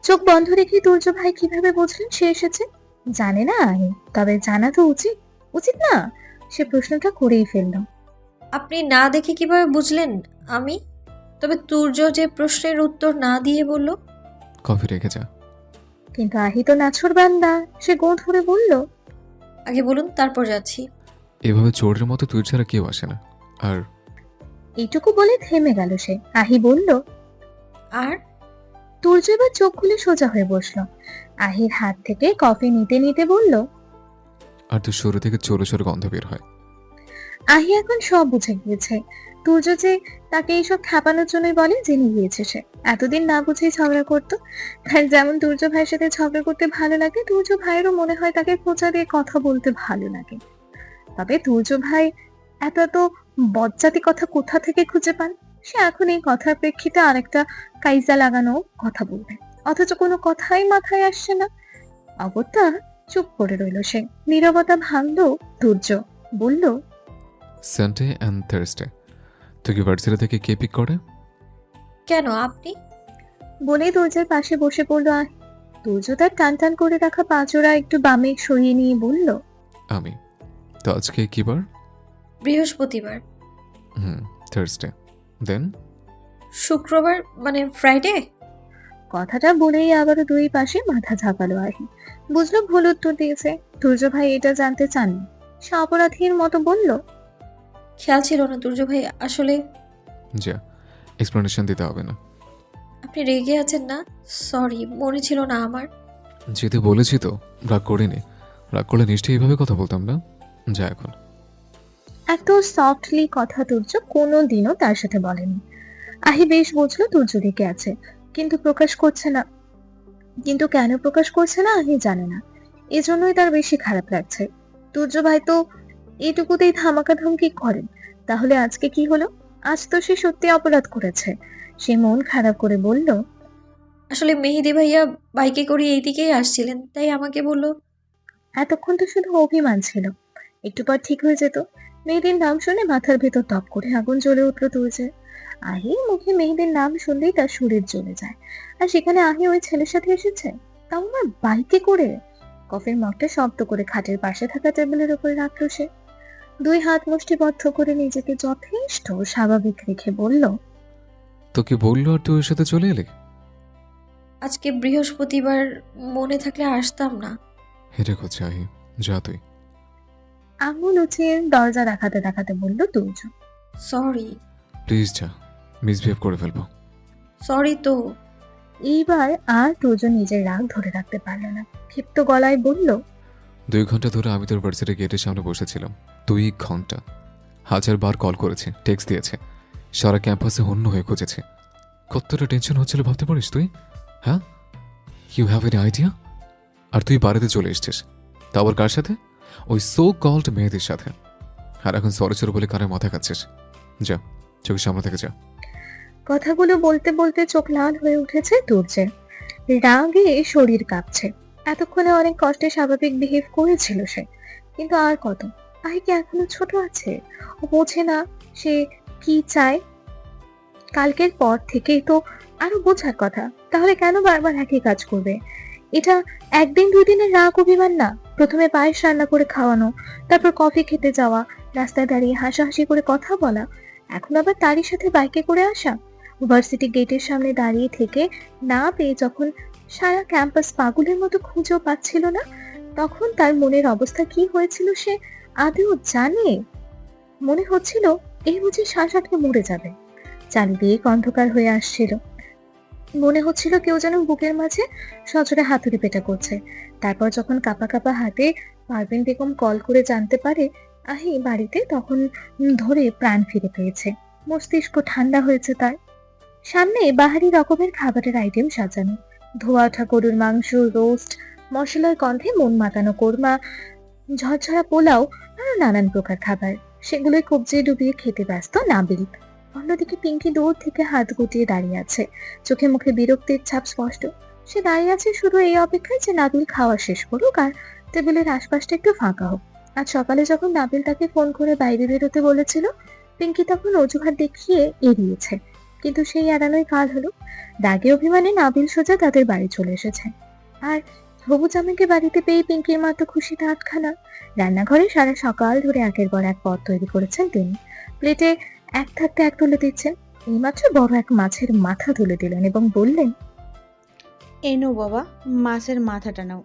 চোখ বন্ধ রেখে তুর্য ভাই কিভাবে বুঝলেন সে এসেছে? জানে না আহি, তবে জানা তো উচিত। উচিত না? সে প্রশ্নটা করেই ফেললো। আপনি না দেখে কিভাবে বুঝলেন আমি? তবে তুর্য যে প্রশ্নের উত্তর না দিয়ে বলল, কফি রেখে যা। কিন্তু আহি তো নাছর বান্দা, সে গো ধরে বলল, আগে বলুন তারপর যাচ্ছি। এভাবে চোরের মতো তুই ছাড়া কেউ আসে না। আর এইটুকু বলে থেমে গেল সে। আহি বলল, আর তুর্য এবার চোখ খুলে সোজা হয়ে বসলো। আহির হাত থেকে কফি নিতে নিতে বলল, আর তোর শুরু থেকে চোরে চোরে গন্ধ বের হয়। আহি এখন সব বুঝে গিয়েছে। তুর্য যে তাকে এইসব খ্যাপানোর জন্যই বলে জেনে গিয়েছে সে। এতদিন না বুঝেই ঝগড়া করতো। আর যেমন তুর্য ভাইয়ের সাথে ঝগড়া করতে ভালো লাগে, তুর্য ভাইয়েরও মনে হয় তাকে খোঁচা দিয়ে কথা বলতে ভালো লাগে। তবে তুর্য ভাই এত এত বজ্জাতি কথা কোথা থেকে খুঁজে পান? সে এখন এই কথার প্রেক্ষিতে আরেকটা কাইজা লাগানো কথা বলবে, অথচ কোনো কথাই মাথায় আসছে না। অগত্যা চুপ করে রইল সে। নীরবতা ভাঙল তুর্য। বলল, সানডে অ্যান্ড থার্সডে তুই কি ভার্সিটি থেকে কে পিক করে? কেন আপনি? বলেই দরজার পাশে বসে পড়লো আহি। তুর্য তার টান টান করে রাখা পাঁচোরা একটু বামে সরিয়ে নিয়ে বলল, আমি তো আজকে কি বার? বৃহস্পতিবার। থার্সডে। দেন শুক্রবার মানে ফ্রাইডে। কথাটা বলেই আবারও দুই পাশে মাথা ঝাঁকালো আহি। বুঝলো ভুল উত্তর দিয়েছে। তুর্য ভাই এটা জানতে চাননি। সে অপরাধীর মতো বলল, খেয়াল ছিল না তুর্য ভাই, আসলে যা, এক্সপ্লেনেশন দিতে হবে না। আপনি রেগে আছেন না? সরি, মনে ছিল না আমার। যেতে বলেছি তো, রাগ করিনি। রাগ করলে নিশ্চয়ই এইভাবে কথা বলতাম না। যা এখন। এত সফটলি কথা তুর্য কোনোদিনও তার সাথে বলেনি। আহি বেশ বুঝলো তুর্য রেগে আছে, কিন্তু প্রকাশ করছে না। কিন্তু কেন প্রকাশ করছে না আহি জানে না। এজন্যই তার বেশি খারাপ লাগছে। তুর্য ভাই তো এটুকুতেই ধামাকা ধমকি করেন, তাহলে আজকে কি হলো? আজ তো সে সত্যি অপরাধ করেছে। সে মন খারাপ করে বলল, আসলে মেহেদি ভাইয়া বাইকে করে এইদিকেই আসছিলেন, তাই আমাকে বলল। এতক্ষণ তো শুধু অভিমান ছিল, একটু পর ঠিক হয়ে যেত। মেহেদির নাম শুনে মাথার ভেতর টপ করে আগুন জ্বলে উঠলো তুর্যের। আহি মুখে মেহেদির নাম শুনলেই তার শরীর জ্বলে যায়। আর সেখানে আহি ওই ছেলের সাথে এসেছে, তাও আমার বাইকে করে। কফির মগটা শব্দ করে খাটের পাশে থাকা টেবিলের উপরে রাখলো সে। দুই হাত মুষ্টিবদ্ধ করে নিজেকে যথেষ্ট স্বাভাবিক রেখে বলল, তো কি বললো আর তুই ওর সাথে চলে এলি? আজকে বৃহস্পতিবার, মনে থাকলে আসতাম না। হেরে করছে আহি, যা তুই। আঙুল উঁচিয়ে দরজা দেখাতে দেখাতে বলল তুর্য। সরি। প্লিজ যা, মিসবিহেভ করে ফেলবো। সরি তো। এইবার আর তুর্য নিজের রাগ ধরে রাখতে পারল না, ক্ষিপ্ত গলায় বলল, 2 ঘন্টা ধরে আমি তোর ভার্সিটি গেটের সামনে বসেছিলাম। 2 ঘন্টা। 1000 বার কল করেছে, টেক্সট দিয়েছে, সারা ক্যাম্পাসে হন্য হয়ে খুঁজেছে। কতটা টেনশন হচ্ছিল ভাবতে পারিস তুই? হ্যাঁ, ইউ হ্যাভ এনি আইডিয়া? আর তুই বাড়িতে চলে এসছিস, তা আবার কার সাথে? ওই সো কল্ড মেয়েদের সাথে। আর এখন সরে বলে কারে মাথা খাচ্ছিস? যা, চোখের সামনে থেকে যা। কথাগুলো বলতে বলতে চোখ লাল হয়ে উঠেছে তুর্যের। রাগে শরীর কাঁপছে। এতক্ষণে অনেক কষ্টে স্বাভাবিক বিহেভ করেছিল সে, কিন্তু আর কত? আহি কি এখনো ছোট আছে? ও বোঝে না সে কি চায়? কালকের পর থেকেই তো আরো বোঝার কথা, তাহলে কেন বারবার একই কাজ করবে? এটা একদিন দুই দিনের রাগ অভিমান না। প্রথমে পায়েস রান্না করে খাওয়ানো, তারপর কফি খেতে যাওয়া, রাস্তায় দাঁড়িয়ে হাসাহাসি করে কথা বলা, এখন আবার তারই সাথে বাইকে করে আসা। ভার্সিটি গেটের সামনে দাঁড়িয়ে থেকে না পেয়ে যখন সারা ক্যাম্পাস পাগলের মতো খুঁজেও পাচ্ছিল না, তখন তার মনের অবস্থা কি হয়েছিল সে আদৌ জানে? মনে হচ্ছিল এই বুঝি শ্বাস আটকে মরে যাবে। চারিদিক অন্ধকার হয়ে আসছিল। মনে হচ্ছিল কেউ যেন বুকের মাঝে সজোরে হাতুড়ি পেটা করছে। তারপর যখন কাঁপা কাঁপা হাতে পারভিন বেগম কল করে জানতে পারে আহি বাড়িতে, তখন ধরে প্রাণ ফিরে পেয়েছে। মস্তিষ্ক ঠান্ডা হয়েছে তার। সামনে বাহারি রকমের খাবারের আইটেম সাজানো, ধোয়া ওঠা গরুর মাংস, রোস্ট, মশলার গন্ধে মন মাতানো কোরমা, ঝরঝরা পোলাও, আরো নানান প্রকার খাবার। সেগুলোই কবজিয়ে ডুবিয়ে খেতে ব্যস্ত নাবিল। অন্যদিকে পিঙ্কি দূর থেকে হাত গুটিয়ে দাঁড়িয়ে আছে, চোখে মুখে বিরক্তির ছাপ স্পষ্ট। সে দাঁড়িয়ে আছে শুধু এই অপেক্ষায় যে নাবিল খাওয়া শেষ করুক আর টেবিলের আশপাশটা একটু ফাঁকা হোক। আজ সকালে যখন নাবিল তাকে ফোন করে বাইরে বেরোতে বলেছিল, পিঙ্কি তখন অজুহাত দেখিয়ে এড়িয়েছে, কিন্তু সেই এড়ানোই কাল হলো। রাগে অভিমানে নাবিল সোজা তাদের বাড়ি চলে এসেছে। আর হবু জামাইকে বাড়িতে পেয়ে পিঙ্কির মা তো খুশিতে আটখানা। রান্নাঘরে সারা সকাল ধরে একের পর এক পদ তৈরি করেছেন তিনি। প্লেটে এক থাকতে এক তুলে দিচ্ছেন। এইমাত্র বড় এক মাছের মাথা তুলে দিলেন এবং বললেন, এনো বাবা, মাছের মাথাটা নাও।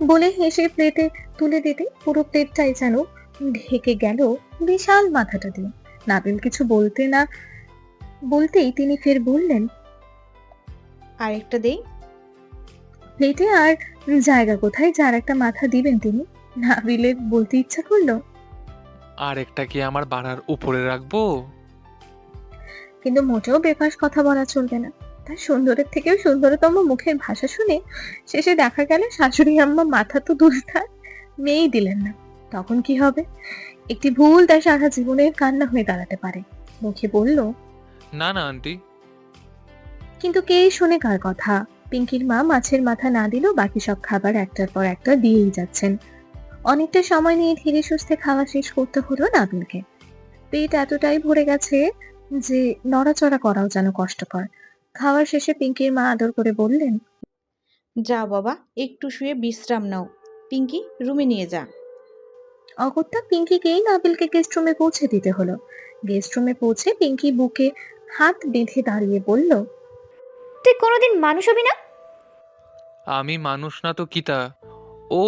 বলে হেসে প্লেটে তুলে দিতে পুরো প্লেটটাই যেন ঢেকে গেল বিশাল মাথাটা দিয়ে। নাবিল কিছু বলতেই তিনি ফের বললেন, আরেকটা দেই। প্লেটে আর জায়গা কোথায় যার একটা মাথা দিবেন তিনি? নাবিলের বলতে ইচ্ছা করলো, আর একটা কি আমার বাড়ার উপরে রাখবো? কিন্তু মোটেও বেফাস কথা বলা চলবে না। তার সুন্দরের থেকেও সুন্দরতম মুখের ভাষা শুনে শেষে দেখা গেল শাশুড়ি আম্মা মাথা তো দূর থাক, মেয়েই দিলেন না। তখন কি হবে? একটি ভুল তার সারা জীবনের কান্না হয়ে দাঁড়াতে পারে। মুখে বলল, না না আন্টি। কিন্তু কে শুনে কার কথা? পিঙ্কির মা মাছের মাথা না দিলেও বাকি সব খাবার একটার পর একটা দিয়েই যাচ্ছেন। অনেকটা সময় নিয়ে ধীরে সুস্থে খাওয়া শেষ করতে হলো নাবিলকে। পেট এতটাই ভরে গেছে যে নড়াচড়া করাও যেন কষ্টকর। খাওয়ার শেষে পিঙ্কির মা আদর করে বললেন, যা বাবা, একটু শুয়ে বিশ্রাম নাও। পিঙ্কি, রুমে নিয়ে যা। অগত্যা পিঙ্কিকেই নাবিলকে গেস্ট রুমে পৌঁছে দিতে হলো। গেস্ট রুমে পৌঁছে পিঙ্কি বুকে হাত বেঁধে দাঁড়িয়ে বলল, তুই কোনোদিন মানুষ হবি না? আমি মানুষ না তো কিতা? ও,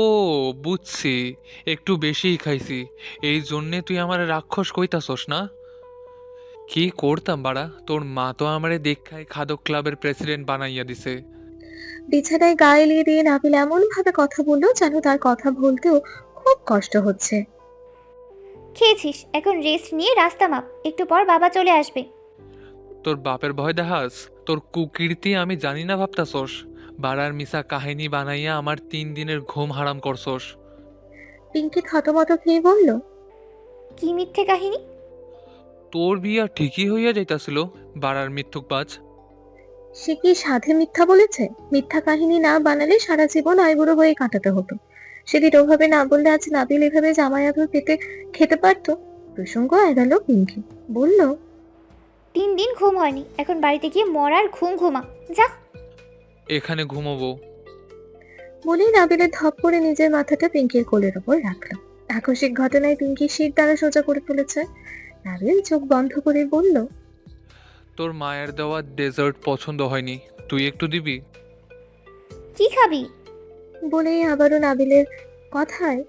বুঝছি, একটু বেশিই খাইছি, এই জন্যে তুই আমার রাক্ষস কইতাছস না? কি করতাম বাড়া, তোর মা তো আমারে দেখাই খাদক ক্লাবের প্রেসিডেন্ট বানাইয়া দিছে। বিছানায় গা এলিয়ে দিয়ে নাবিল এমন ভাবে কথা বললো যেন তার কথা বলতেও খুব কষ্ট হচ্ছে। খেয়েছিস, এখন রেস্ট নিয়ে রাস্তা মাপ, একটু পর বাবা চলে আসবে। তোর বাপের ভয় দেখাস? তোর কুকীর্তি আমি জানি না ভাবতাছস? বাড়ার মিশা কাহিনী বানাইয়া আমার 3 দিনের ঘুম হারাম করছস। পিঙ্কি থতমত খেয়ে বলল, কি মিথ্যে কাহিনী? তোর বিয়া ঠিকই হইয়া যাইতাছিল, বাড়ার মিথ্যুকবাজ। সে কি সাধে মিথ্যা বলেছে? মিথ্যা কাহিনী না বানালে সারা জীবন আইবুড়ো হয়ে কাটাতে হতো। সেদিন ওভাবে না বললে আজ নাবিল এভাবে জামাই আদর পেতে খেতে পারতো। প্রসঙ্গ এড়ালো পিঙ্কি, বলল, 3 দিন ঘুম হয়নি, এখন বাড়িতে গিয়ে মরার ঘুম ঘুমা, যা। এখানে ঘুমোবো? বলেই নাবিলের ধপ করে নিজের মাথাটা পিঙ্কির কোলের ওপর রাখলো। আকস্মিক ঘটনায় পিঙ্কি শীত দ্বারা সোজা করে ফেলেছে। নাবিল চোখ বন্ধ করে বলল, তোর মায়ের দেওয়া ডেজার্ট পছন্দ হয়নি, তুই একটু দিবি? কি খাবি? বলেই আবারও নাবিলের কথায়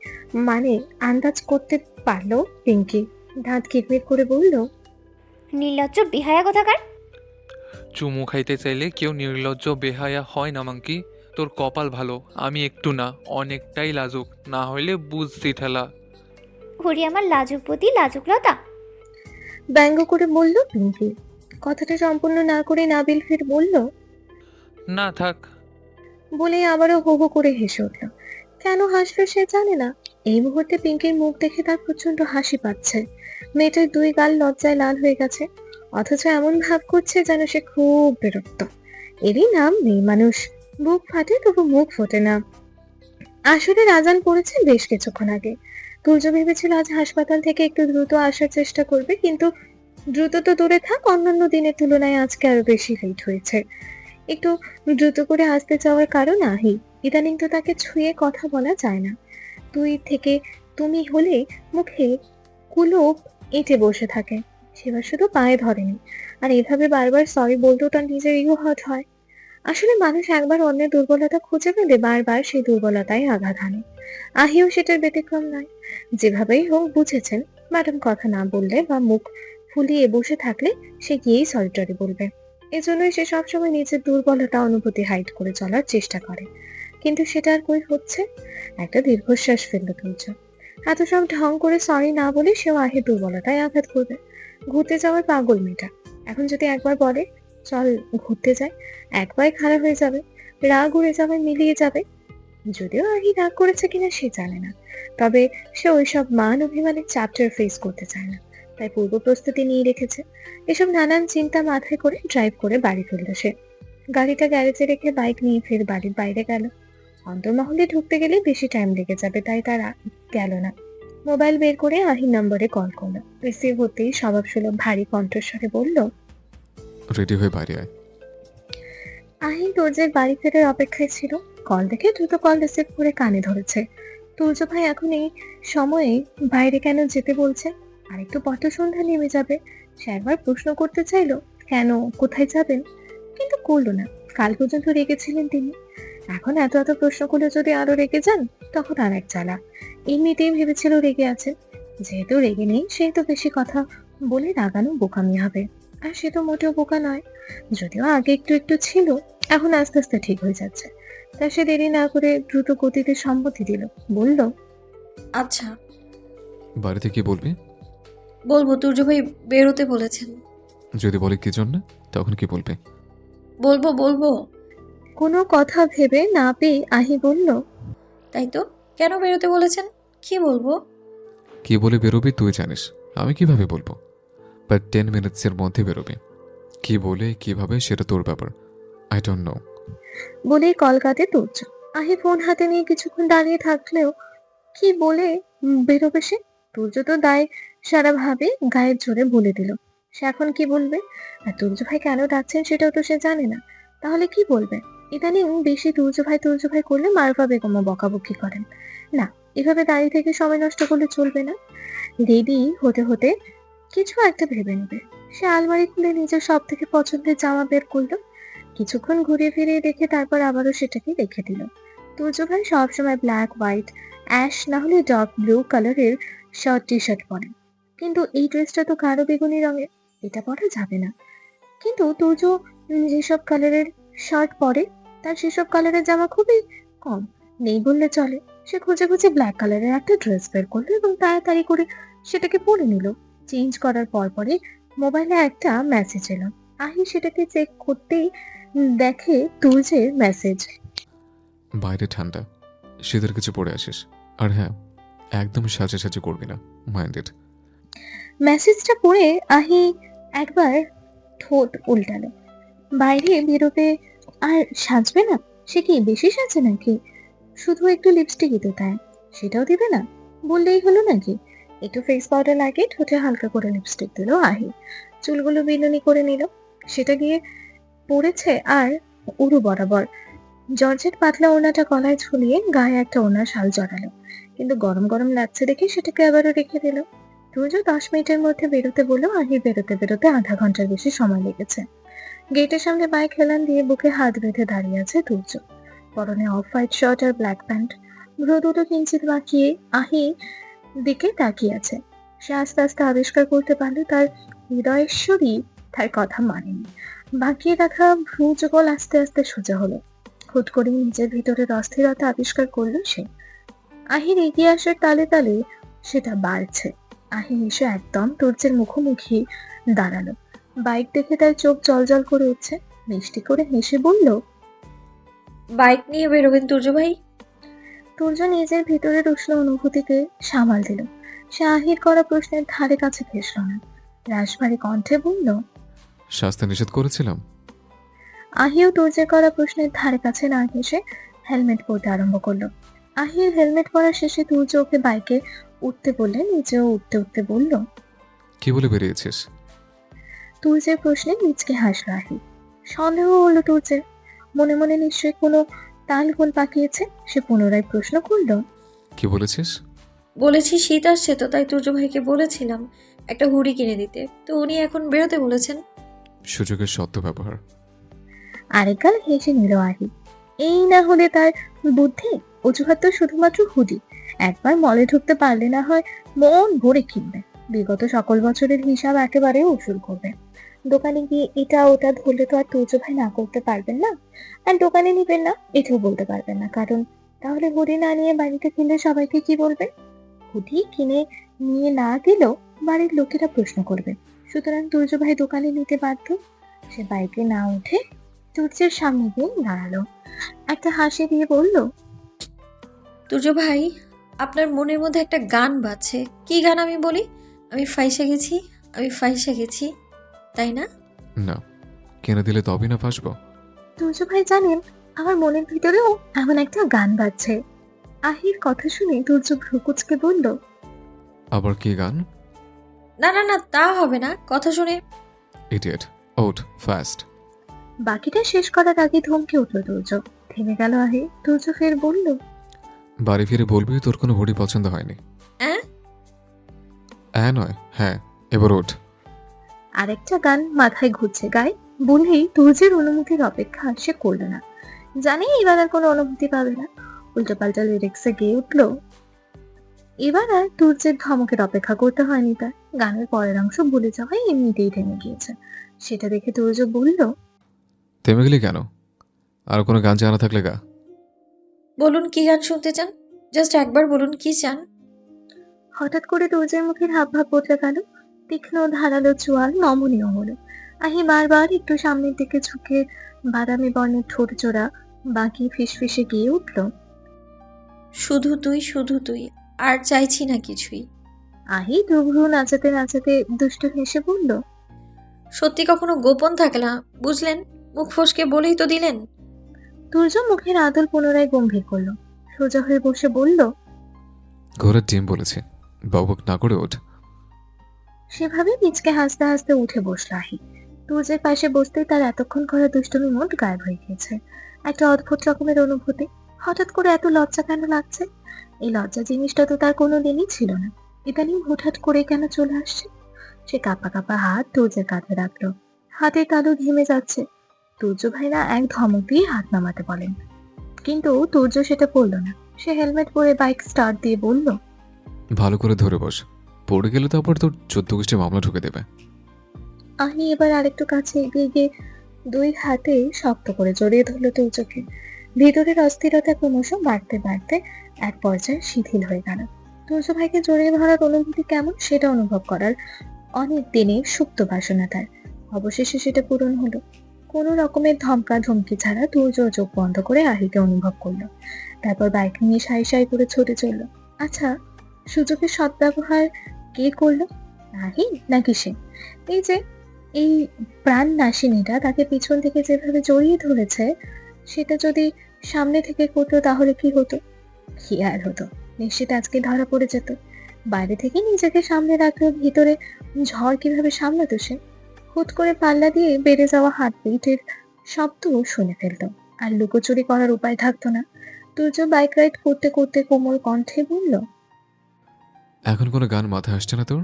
মানে আন্দাজ করতে পারলো পিঙ্কি। দাঁত কিরমির করে বলল, নির্লজ্জ বেহায়া কোথাকার। চুমু খাইতে চাইলে কেউ নির্লজ্জ বেহায়া হয় না মাঙ্কি। তোর কপাল ভালো, আমি একটু না অনেকটাই লাজুক, না হইলে বুঝছি ঠেলা। হরি আমার লাজুক প্রতি লাজুকলতা। ব্যঙ্গ করে বলল পিঙ্কি। কথাটা সম্পূর্ণ না করে নাবিল ফির বলল, না থাক। বলেই আবারও হো হো করে হেসে উঠল। কেন হাসলো সে জানে না। এই মুহূর্তে পিঙ্কির মুখ দেখে তার প্রচন্ড হাসি পাচ্ছে। মেয়েটার 2 গাল লজ্জায় লাল হয়ে গেছে, অথচ এমন ভাব করছে যেন সে খুব বিরক্ত। এরই নাম মেয়ে মানুষ। বুক ফাটে তবু মুখ ফোটে না। আসলে আজান পড়েছে বেশ কিছুক্ষণ আগে। তুর্য ভেবেছিল আজ হাসপাতাল থেকে একটু দ্রুত আসার চেষ্টা করবে, কিন্তু দ্রুত তো দূরে থাক, অন্যান্য দিনের তুলনায় আজকে আরো বেশি লেট হয়েছে। একটু দ্রুত করে আসতে চাওয়ার কারণ আহি। ইদানিং তো তাকে ছুঁয়ে কথা বলা যায় না। তুই থেকে তুমি হলে মুখে কুলুপ এঁটে বসে থাকে। সেবার শুধু পায়ে ধরেনি, আর এভাবে বারবার সরি বলতেও তার নিজের ইগো হার্ট হয়। আসলে মানুষ একবার অন্যের দুর্বলতা খুঁজে পেলে বারবার সেই দুর্বলতায় আঘাত হানে। আহিও সেটার ব্যতিক্রম নয়। যেভাবেই হোক বুঝেছেন ম্যাডাম কথা না বললে বা মুখ ফুলিয়ে বসে থাকলে সে গিয়েই সরি টরি বলবে। এজন্যই সে সবসময় নিজের দুর্বলতা অনুভূতি হাইড করে চলার চেষ্টা করে, কিন্তু সেটা আর কই হচ্ছে। একটা দীর্ঘশ্বাস ফেললো তুলছ। এত সব ঢং করে সরি না বলে সেও আহির দুর্বলতায় আঘাত করবে। ঘুরতে যাওয়ার পাগল মেয়েটা। এখন যদি একবার বলে চল ঘুরতে যাই, একবার খারাপ হয়ে যাবে, রাগ উড়ে যাবে, মিলিয়ে যাবে। যদিও আহি রাগ করেছে কিনা সে জানে না, তবে সে ওইসব মান অভিমানের চ্যাপ্টার ফেস করতে চায় না, তাই পূর্ব প্রস্তুতি নিয়ে রেখেছে। এসব নানান চিন্তা মাথায় করে ড্রাইভ করে বাড়ি ফিরল সে। গাড়িটা গ্যারেজে রেখে বাইক নিয়ে ফের বাড়ির বাইরে গেল। অন্তর্মহলে ঢুকতে গেলে বেশি টাইম লেগে যাবে, তাই তার গেল না। মোবাইল বের করে আহির নম্বরে কল করলো। রিসিভ হতেই স্বভাবসুলভ ভারী কণ্ঠস্বরে বলল, রেডি হয়ে বাইরে আয়। আহিন তুর্যের বাড়ি ফেরার অপেক্ষায় ছিল। কল দেখে দ্রুত কল রিসিভ করে কানে ধরেছে। তুর্য ভাই এখন এই সময়ে বাইরে কেন যেতে বলছে? আর একটু পর তো সন্ধ্যা নেমে যাবে। সে একবার প্রশ্ন করতে চাইলো কেন, কোথায় যাবেন, কিন্তু করলো না। কাল পর্যন্ত রেগেছিলেন তিনি, এখন এত এত প্রশ্ন করলে যদি আরো রেগে যান তখন আর এক জ্বালা। এমনিতেই ভেবেছিল রেগে আছে, যেহেতু রেগে নেই সেহেতু বেশি কথা বলে রাগানো বোকামি হবে। আর সে তো মোটেও বোকা নয়, যদিও আগে একটু একটু ছিল, এখন আস্তে আস্তে ঠিক হয়ে যাচ্ছে। তা সে দেরি না করে দ্রুত গতিতে সম্মতি দিল, বলল, আচ্ছা বাড়িতে কি বলবি? বলবো, তুর্য ভাই বেরোতে বলেছেন। যদি বলে কি জন্য, তখন কি বলবে? বলবো বলবো কোনো কথা ভেবে না পেয়ে আহি বলল, তাই তো, কেন বেরোতে বলেছেন, কি বলবো? কি বলে বেরোবি তুই জানিস, আমি কিভাবে বলবো? বাট 10 মিনিটসের মধ্যে বেরোবি। কি বলে কিভাবে সেটা তোর ব্যাপার, আই ডোন্ট নো। বলেই কল কাটে তুর্য। আহি ফোন হাতে নিয়ে কিছুক্ষণ দাঁড়িয়ে থাকলেও কি বলে বেরোবে সে? তুর্য তো দায় সারা ভাবে গায়ের জোরে বলে দিল। সে এখন কি বলবে? আর তুর্য ভাই কেন ডাকছেন সেটাও তো সে জানে না, তাহলে কি বলবে? ইদানিং বেশি তুর্য ভাই করলে মারফা বেগমও বকাবকি করেন। না, এভাবে দাঁড়িয়ে থেকে সময় নষ্ট করলে চলবে না। রেডি হতে হতে কিছু একটা ভেবে নেবে। সে আলমারি খুলে নিজের সব থেকে পছন্দের জামা বের করলো, কিছুক্ষণ ঘুরে ফিরে দেখে তারপর আবারও সেটাকে রেখে দিল। তুর্য ভাই সবসময় ব্ল্যাক, হোয়াইট, অ্যাশ না হলে ডার্ক ব্লু কালারের শার্ট টি শার্ট পরেন, কিন্তু এই ড্রেসটা তো গাঢ় বেগুনি রঙের, এটা পরা যাবে না। কিন্তু তুর্য যেসব কালারের শার্ট পরে তার সেসব কালারের জামা খুবই কম, নেই বললে চলে। সে খুঁজে খুঁজে ব্ল্যাক কালারের একটা ড্রেস বের করলো এবং তাড়াতাড়ি করে সেটাকে পরে নিল। চেঞ্জ করার পরে মোবাইলে একটা মেসেজ এলো। আহি সেটাকে চেক করতেই দেখে তুর্যের মেসেজ। বাইরে ঠান্ডা, শীতের কিছু পরে আসিস। আর হ্যাঁ, একদম সাজে করবি না, মাইন্ডেড। মেসেজটা পড়ে আহি একবার ঠোঁট উল্টালো। বাইরে বেরোবে আর সাজবে না? সে কি বেশি সাজে নাকি? শুধু একটু লিপস্টিকই তো তাই, সেটাও দিবে না? বললেই হলো নাকি? একটু ফেস পাউডার লাগিয়ে ঠোঁটে হালকা করে লিপস্টিক দিল আহি, চুলগুলো বিনুনি করে নিল। সেটা গিয়ে পড়েছে আর উরু বরাবর। জর্জেট পাতলা ওড়নাটা গলায় ঝুলিয়ে গায়ে একটা ওড়নার শাল জড়ালো, কিন্তু গরম গরম লাগছে দেখে সেটাকে আবারও রেখে দিল। তুর্য 10 মিনিটের মধ্যে বেরোতে বললো। আহি বেরোতে বেরোতে আধা ঘন্টার বেশি সময় লেগেছে। গেটের সামনে বাইক হেলান দিয়ে বুকে হাত বেঁধে দাঁড়িয়ে আছে তুর্য, পরনে অফ হোয়াইট শার্ট আর ব্ল্যাক প্যান্ট। ভ্রু দুটো কিঞ্চিত বাঁকিয়ে আহি দিকে তাকিয়ে আছে। সে আস্তে আস্তে আবিষ্কার করতে পারলো তার হৃদয়েশ্বরী তার কথা মানেনি। বাঁকিয়ে রাখা ভ্রু যুগল আস্তে আস্তে সোজা হলো। হুট করে নিজের ভিতরের অস্থিরতা আবিষ্কার করলো সে। আহির এগিয়ে আসার তালে তালে সেটা বাড়ছে। আহি এসে একদম তুর্যের মুখোমুখি দাঁড়ালো। বাইক দেখে তার চোখ জলজল করে উঠছে। মিষ্টি করে হেসে বলল, বাইক নিয়ে বেরোবেন তুর্য ভাই? তুর্য নিজের ভিতরের উষ্ণ অনুভূতিকে সামাল দিল। সে আহির করা প্রশ্নের ধারে কাছে ঘেঁষল না, রাশভারী কণ্ঠে বলল, শাস্তি নিষেধ করেছিলাম। আহিও তুর্যের করা প্রশ্নের ধারে কাছে না ঘেঁষে হেলমেট পরতে আরম্ভ করলো। আহির হেলমেট পরা শেষে তুর্য ওকে বাইকে উঠতে বললে নিজেও উঠতে উঠতে বলল, কি বলে বেরিয়েছিস? তুর্যের প্রশ্নে নিচকে হাসলো আহি। সন্দেহ হলো তুর্যের, মনে মনে নিশ্চয়ই কোনো তাল গোল পাকিয়েছে। সে পুনরায় প্রশ্ন করলো, কি বলেছিস? বলেছি শীত আসছে তো, তাই তুর্য ভাইকে বলেছিলাম একটা হুডি কিনে দিতে, তো উনি এখন বেরোতে বলেছেন। সুযোগের সদ্য ব্যবহার। আরেকগাল হেসে নিল আহি। এই না হলে তার বুদ্ধি, অজুহাত তো শুধুমাত্র হুডি। একবার মলে ঢুকতে পারলে না হয় মন ভরে কিনবে, বিগত সকল বছরের হিসাব একেবারে উসুল করবে। দোকানে গিয়ে এটা ওটা ধরলে তো আর তুর্য ভাই না করতে পারবেন না, আর দোকানে নিবেন না এটাও বলতে পারবেন না, কারণ তাহলে হুডি না নিয়ে বাড়িতে কিনলে সবাইকে কি বলবে? হুডি কিনে নিয়ে না গেলেও বাড়ির লোকেরা প্রশ্ন করবে। সুতরাং তুর্য ভাই দোকানে নিতে বাধ্য। সে বাইকে না উঠে তুর্যের সামনে গিয়ে দাঁড়ালো, একটা হাসি দিয়ে বলল, তুর্য ভাই, আপনার মনের মধ্যে একটা গান বাজছে। কি গান আমি বলি? আমি ফাইসে গেছি, আমি ফাইসে গেছি, তাই না? না, কিনে দিলে তবেই না ফাঁসবো। তুর্য ভাই জানেন আমার মনের ভিতরেও এমন একটা গান বাজছে। আহির কথা শুনে তুর্য ভ্রুকুচকে বলল, আবার কি গান? না না না, তা হবে না, কথা শুনে। Idiot, out fast. বাকিটা শেষ করার আগে ধমকে উঠল তুর্য। থেমে গেল আহি। তুর্য ফের বলল, বাড়ি ফিরে বলবি তোর কোনো হুডি পছন্দ হয়নি। নয়, হ্যাঁ, এবার ওঠ। আরেকটা গান মাথায় ঘুরছে গায়ে বলেই তুর্যের অনুমতির অপেক্ষা সে করল না। জানে এবার আর কোনো অনুভূতি পাবে না, উল্টোপাল্টা লিরিক্সে গেয়ে উঠল। এবার আর তুর্যের ধমকের অপেক্ষা করতে হয়নি তার। গানের পরের অংশ ভুলে যাওয়ায় এমনিতেই থেমে গিয়েছে। সেটা দেখে তুর্য বলল, থেমে গেলি কেন? আর কোনো গান জানা থাকলে গা। বলুন কি গান শুনতে চান, জাস্ট একবার বলুন কি চান। হঠাৎ করে তুর্যের মুখের হাবভাব বদলে গেল। তীক্ষ্ণ ধারালো চোয়াল নমনীয় হলো। আহি বারবার একটু সামনের দিকে ঝুঁকে বাদামি বর্ণের ঠোঁট জোড়া বাকি ফিসফিসে গিয়ে উঠল, শুধু তুই, শুধু তুই, আর চাইছি না কিছুই। আহি দুভ্রু নাচাতে নাচাতে দুষ্ট হেসে বলল, সত্যি কখনো গোপন থাকে না, বুঝলেন? মুখ ফসকে বলেই তো দিলেন। তুর্য মুখের আদল পুনরায় গম্ভীর করলো, সোজা হয়ে বসে বলল, ঘোড়ার ডিম বলেছে, বকবক না করে ওঠ। সেভাবে নিচকে হাসতে হাসতে উঠে বসল আহি। তুর্যের পাশে বসতেই তার এতক্ষণ করা দুষ্টুমি মোট গায়েব হয়ে গিয়েছে। একটা অদ্ভুত রকমের অনুভূতি। হঠাৎ করে এত লজ্জা কেন লাগছে? এই লজ্জা জিনিসটা তো তার কোনোদিনই ছিল না, ইদানিং হুটহাট করে কেন চলে আসছে? সে কাঁপা কাঁপা হাত তুর্যের কাঁধে রাখলো। হাতের তালু ঘেমে যাচ্ছে। তুর্য ভাইরা এক ধমক দিয়ে হাত নামাতে বলেন, কিন্তু তুর্য সেটা বললো না। সে হেলমেট পরে বাইক স্টার্ট দিয়ে বলল, ভালো করে ধরে বস, পড়ে গেলে তো আবার তোর 14 গোষ্ঠী মামলা ঠুকে দেবে। আমি এবার আরেকটু কাছে এগিয়ে গিয়ে দুই হাতে শক্ত করে জড়িয়ে ধরলো তুর্যকে। ভিতরের অস্থিরতা ক্রমশ বাড়তে বাড়তে এক পর্যায়ে শিথিল হয়ে গেল। তুর্য ভাইকে জড়িয়ে ধরার অনুভূতি কেমন সেটা অনুভব করার অনেক দিনের সুপ্ত বাসনা তার। অবশেষে সেটা পূরণ হলো। কোনো রকমের ধমকা ধমকি ছাড়া তুর্য চোখ বন্ধ করে আহিকে অনুভব করলো। তারপর বাইক নিয়ে সাই সাই করে ছুটে চলল। আচ্ছা, সুযোগের সদ্ব্যবহার কে করলো, আহি নাকি সে? এই যে এই প্রাণ নাশিনীটা তাকে পিছন থেকে যেভাবে জড়িয়ে ধরেছে, সেটা যদি সামনে থেকে করতো তাহলে কি হতো? কি আর হতো, নিশ্চিত আজকে ধরা পড়ে যেত। বাইরে থেকে নিজেকে সামনে রাখলেও ভিতরে ঝড় কিভাবে সামলাতো সে? হুট করে পাল্লা দিয়ে বেড়ে যাওয়া হার্টবিটের শব্দ শুনে ফেলতো, আর লুকোচুরি করার উপায় থাকতো না। তুর্য বাইক রাইড করতে করতে কোমল কণ্ঠে বলল, এখন কোনো গান মাথায় আসছে না তোর?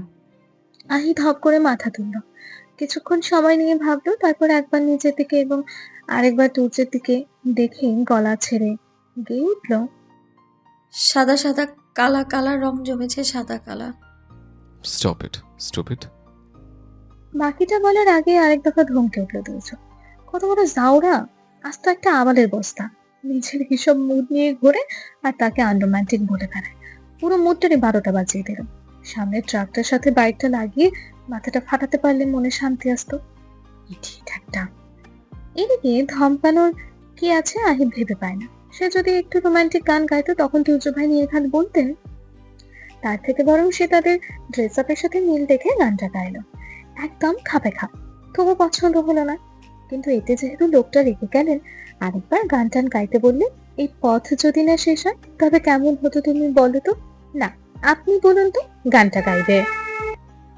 আহি ধপ করে মাথা তুলল। কিছুক্ষণ সময় নিয়ে ভাবলো, তারপর একবার নিচের দিকে এবং আরেকবার তুর্যের দিকে দেখে গলা ছেড়ে গেয়ে উঠল, সাদা সাদা কালা কালা রং জমেছে, সাদা কালা। Stop it, stupid. বাকিটা বলার আগে আরেক দফা ধমকে উঠলো তুর্য। কত বড় জাউরা, আজ তো একটা আবালের বস্তা। নিজের হিসব মুড নিয়ে ঘুরে আর তাকে আনরোম্যান্টিক বলে বেড়ায়। পুরো মুডটারে 12টা বাজিয়ে দিল। সামনের ট্রাকটার সাথে বাইকটা লাগিয়ে মাথাটা ফাটাতে পারলে মনে শান্তি আসতো। ইডিয়েট একটা। এদিকে ধমকানোর কি আছে আহি ভেবে পায় না। সে যদি একটু রোমান্টিক গান গাইতো তখন তুর্য ভাই নির্ঘাত বলতেন। তার থেকে বরং সে তাদের ড্রেস আপের সাথে মিল দেখে গানটা গাইলো। একদম খাপে খাপ, তবু পছন্দ হলো না। কিন্তু এতে যেহেতু লোকটা রেগে গেলেন, আরেকবার গান টান গাইতে বললে এই পথ যদি না শেষ হয় তবে কেমন হতো তুমি বলো তো? না, আপনি বলুন তো, গানটা গাইবে।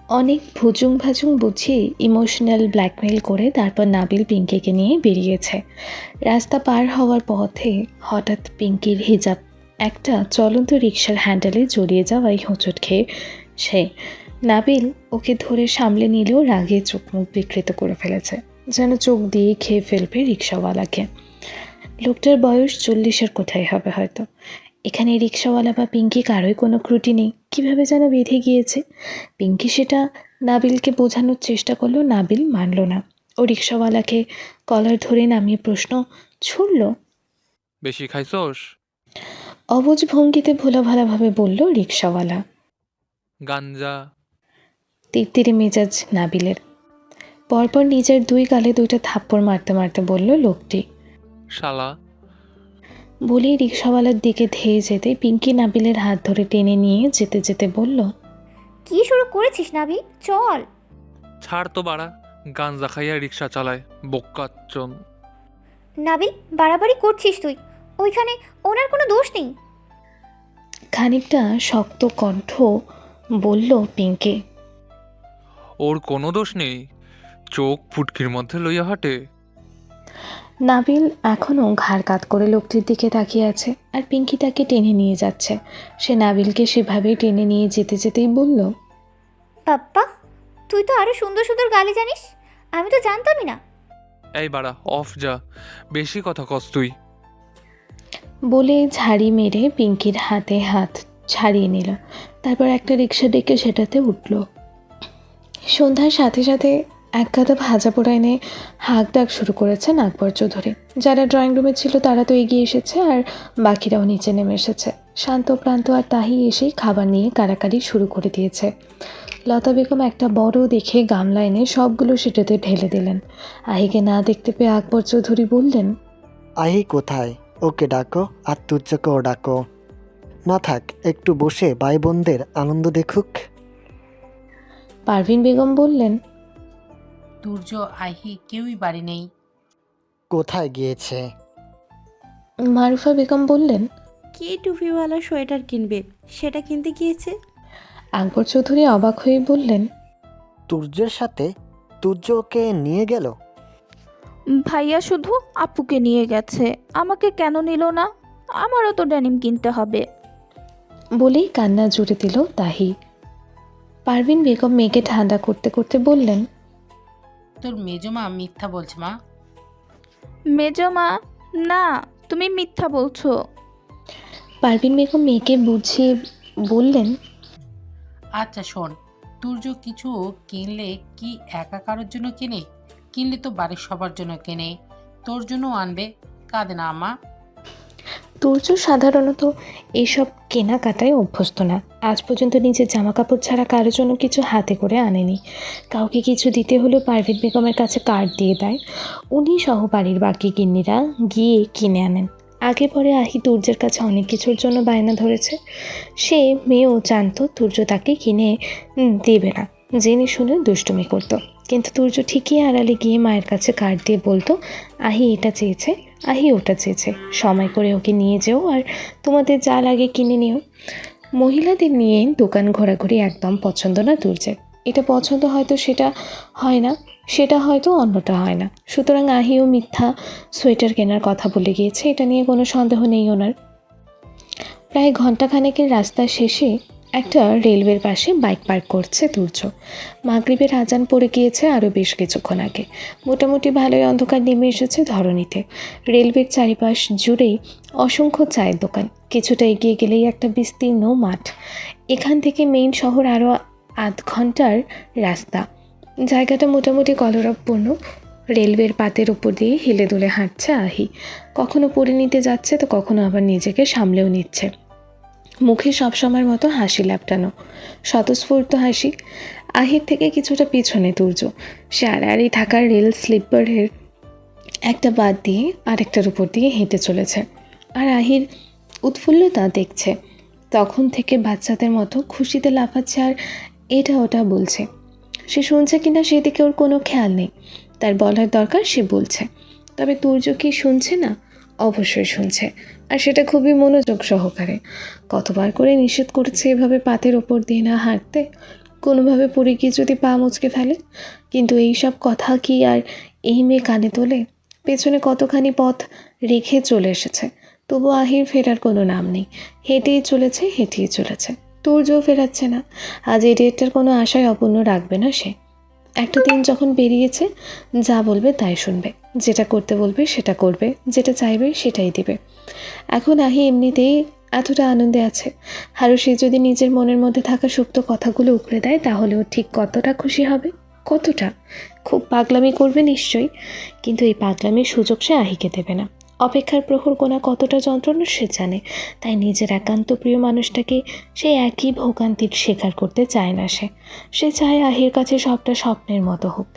অনেক ভুজুং ভাজুং বুঝিয়ে ইমোশনাল ব্ল্যাকমেল করে তারপর নাবিল পিঙ্কিকে নিয়ে বেরিয়েছে। রাস্তা পার হওয়ার পথে হঠাৎ পিঙ্কির হিজাব একটা চলন্ত রিকশার হ্যান্ডেলে জড়িয়ে যাওয়ায় হোঁচট খেয়ে সে। নাবিল ওকে ধরে সামলে নিলেও রাগে চোখ মুখ বিকৃত করে ফেলেছে, যেন চোখ দিয়ে খেয়ে ফেলবে রিক্সাওয়ালাকে। লোকটার বয়স 40-এর কোঠায় হবে হয়তো। এখানে রিক্সাওয়ালা বা পিঙ্কি কারোই কোনো ত্রুটি নেই, কীভাবে যেন বেঁধে গিয়েছে। পিঙ্কি সেটা নাবিলকে বোঝানোর চেষ্টা করলো, নাবিল মানল না। ও রিক্সাওয়ালাকে কলার ধরে নামিয়ে প্রশ্ন ছুড়ল, বেশি খাইছস? অবুঝ ভঙ্গিতে ভোলা ভালাভাবে বলল রিক্সাওয়ালা। গাঞ্জা? তিরতিরে মেজাজ নাবিলের। পরপর নিজের দুই গালে 2টা থাপ্পড় মারতে মারতে বলল লোকটি। শালা। বলেই রিক্সাওয়ালার দিকে ধেয়ে যেতে পিঙ্কি নাবিলের হাত ধরে টেনে নিয়ে যেতে যেতে বলল, কি শুরু করেছিস নাবিল, চল। ছাড় তো বাড়া, গাঞ্জা খাইয়া রিক্সা চালায় বোকাচ্চন। নাবিল, বাড়াবাড়ি করছিস তুই। ওইখানে ওনার কোনো দোষ নেই। খানিকটা শক্ত কণ্ঠ বলল পিঙ্কি। ওর কোনো দোষ নেই, চোখ ফুটকির মধ্যে লইয়া হাঁটে। নাবিল এখনও ঘাড় কাত করে লোকটির দিকে তাকিয়ে আছে, আর পিঙ্কি তাকে টেনে নিয়ে যাচ্ছে। সে নাবিলকে সেভাবেই টেনে নিয়ে যেতে যেতেই বলল, পাপ্পা, তুই তো আরো সুন্দর সুন্দর গালি জানিস, আমি তো জানতামই না। এই বাড়া, অফ যা, বেশি কথা কস তুই। বলে ঝাড়ি মেরে পিঙ্কির হাতে হাত ছাড়িয়ে নিল। তারপর একটা রিক্সা ডেকে সেটাতে উঠল। সন্ধ্যার সাথে সাথে এক গাদা ভাজা পোড়া এনে হাঁক ডাক শুরু করেছে আকবর চৌধুরী। যারা ড্রয়িং রুমে ছিল তারা তো এগিয়ে এসেছে, আর বাকিরাও নিচে নেমে এসেছে। শান্ত প্রান্ত আর তাহি এসেই খাবার নিয়ে কাড়াকাড়ি শুরু করে দিয়েছে। লতা বেগম একটা বড় দেখে গামলা এনে সবগুলো সেটাতে ঢেলে দিলেন। আহিকে না দেখতে পেয়ে আকবর চৌধুরী বললেন, আহি কোথায়? ওকে ডাকো, আর তুর্যকেও ডাকো। না থাক, একটু বসে ভাই বোনদের আনন্দ দেখুক। পারভিন বেগম বললেন, তুর্য, আহি কেউই বাড়ি নেই। কোথায় গিয়েছে? মারুফা বেগম বললেন, কে টুপিওয়ালা সোয়েটার কিনবে, সেটা কিনতে গিয়েছে। আকবর চৌধুরী অবাক হয়ে বললেন, তুর্যের সাথে? তুর্য ওকে নিয়ে গেল? ভাইয়া শুধু আপুকে নিয়ে গেছে, আমাকে কেন নিল না? আমারও তো ডেনিম কিনতে হবে। বলেই কান্না জুড়ে দিল তাহি। পারভিন বেগম মেয়েকে ঠান্ডা করতে করতে বললেন, তোর মেজমা মিথ্যা বলছে মা। মেজমা, না, তুমি মিথ্যা বলছো। পারভিন বেগম মেয়েকে বুঝিয়ে বললেন, আচ্ছা শোন, তুর্য কিছু কিনলে কি একা কারোর জন্য কিনে? কিনলে তো বাড়ির সবার জন্য কেনে, তোর জন্য আনবে। কাঁদে না মা। তুর্য সাধারণত এসব কেনাকাটায় অভ্যস্ত না। আজ পর্যন্ত নিজের জামা কাপড় ছাড়া কারোর জন্য কিছু হাতে করে আনেনি। কাউকে কিছু দিতে হলেও পারভিন বেগমের কাছে কার্ড দিয়ে দেয়, উনি সহ বাড়ির বাকি গিন্নিরা গিয়ে কিনে আনেন। আগে পরে আহি তুর্যের কাছে অনেক কিছুর জন্য বায়না ধরেছে। সে মেয়েও জানতো তুর্য তাকে কিনে দেবে না, জেনে শুনে দুষ্টুমি করতো। কিন্তু তুর্য ঠিকই আড়ালে গিয়ে মায়ের কাছে কার্ড দিয়ে বলতো, আহি এটা চেয়েছে, আহি ওটা চেয়েছে, সময় করে ওকে নিয়ে যেও আর তোমাদের যা লাগে কিনে নিও। মহিলাদের নিয়ে দোকান ঘোরাঘুরি একদম পছন্দ না তুর্যের। এটা পছন্দ হয়তো সেটা হয় না, সেটা হয়তো অন্যটা হয় না। সুতরাং আহিও মিথ্যা সোয়েটার কেনার কথা বলে গিয়েছে, এটা নিয়ে কোনো সন্দেহ নেই ওনার। প্রায় ঘন্টাখানেকের রাস্তা শেষে একটা রেলওয়ের পাশে বাইক পার্ক করছে তুর্য। মাগরিবের আজান পড়ে গিয়েছে আরও বেশ কিছুক্ষণ আগে। মোটামুটি ভালোই অন্ধকার নেমে এসেছে ধরণীতে। রেলওয়ের চারিপাশ জুড়েই অসংখ্য চায়ের দোকান। কিছুটা এগিয়ে গেলেই একটা বিস্তীর্ণ মাঠ। এখান থেকে মেইন শহর আরও আধ ঘন্টার রাস্তা। জায়গাটা মোটামুটি কলরবপূর্ণ। রেলওয়ের পাতের উপর দিয়ে হেলে দুলে হাঁটছে আহি। কখনো পড়ে নিতে যাচ্ছে তো কখনো আবার নিজেকে সামলেও নিচ্ছে। মুখে সবসময়ের মতো হাসি ল্যাপটানো, স্বতঃস্ফূর্ত হাসি। আহির থেকে কিছুটা পিছনে তুর্য। সে আড়াআড়ি থাকার রেল স্লিপারের একটা বাদ দিয়ে আরেকটার উপর দিয়ে হেঁটে চলেছে। আর আহির উৎফুল্লতা দেখছে। তখন থেকে বাচ্চাদের মতো খুশিতে লাফাচ্ছে আর এটা ওটা বলছে। সে শুনছে কিনা সেদিকে ওর কোনো খেয়াল নেই। তার বলার দরকার সে বলছে। তবে তুর্য কি শুনছে না? অবশ্যই শুনছে, আর সেটা খুবই মনোযোগ সহকারে। কতবার করে নিষেধ করেছে এভাবে পাতের ওপর দিয়ে না হাঁটতে, কোনোভাবে পড়ে গিয়ে যদি পা মুচকে ফেলে। কিন্তু এই সব কথা কি আর এই মেয়ে কানে তোলে? পেছনে কতখানি পথ রেখে চলে এসেছে, তবু আহির ফেরার কোনো নাম নেই। হেঁটেই চলেছে, হেঁটেই চলেছে। তুর্যও ফেরাচ্ছে না। আজ এই ডেটটার কোনো আশায় অপূর্ণ রাখবে না সে। একটা দিন যখন বেরিয়েছে, যা বলবে তাই শুনবে, যেটা করতে বলবে সেটা করবে, যেটা চাইবে সেটাই দিবে। এখন আহি এমনিতেই এতটা আনন্দে আছে, আরও সে যদি নিজের মনের মধ্যে থাকা সুপ্ত কথাগুলো উকড়ে দেয় তাহলে ও ঠিক কতটা খুশি হবে, কতটা। খুব পাগলামি করবে নিশ্চয়ই, কিন্তু এই পাগলামির সুযোগ সে আহিকে দেবে না। অপেক্ষার প্রহর গোনা কতটা যন্ত্রণা সে জানে। তাই নিজের একান্ত প্রিয় মানুষটাকে সে একই ভোগান্তির স্বীকার করতে চায় না। সে চায় আহির কাছে সবটা স্বপ্নের মতো হোক।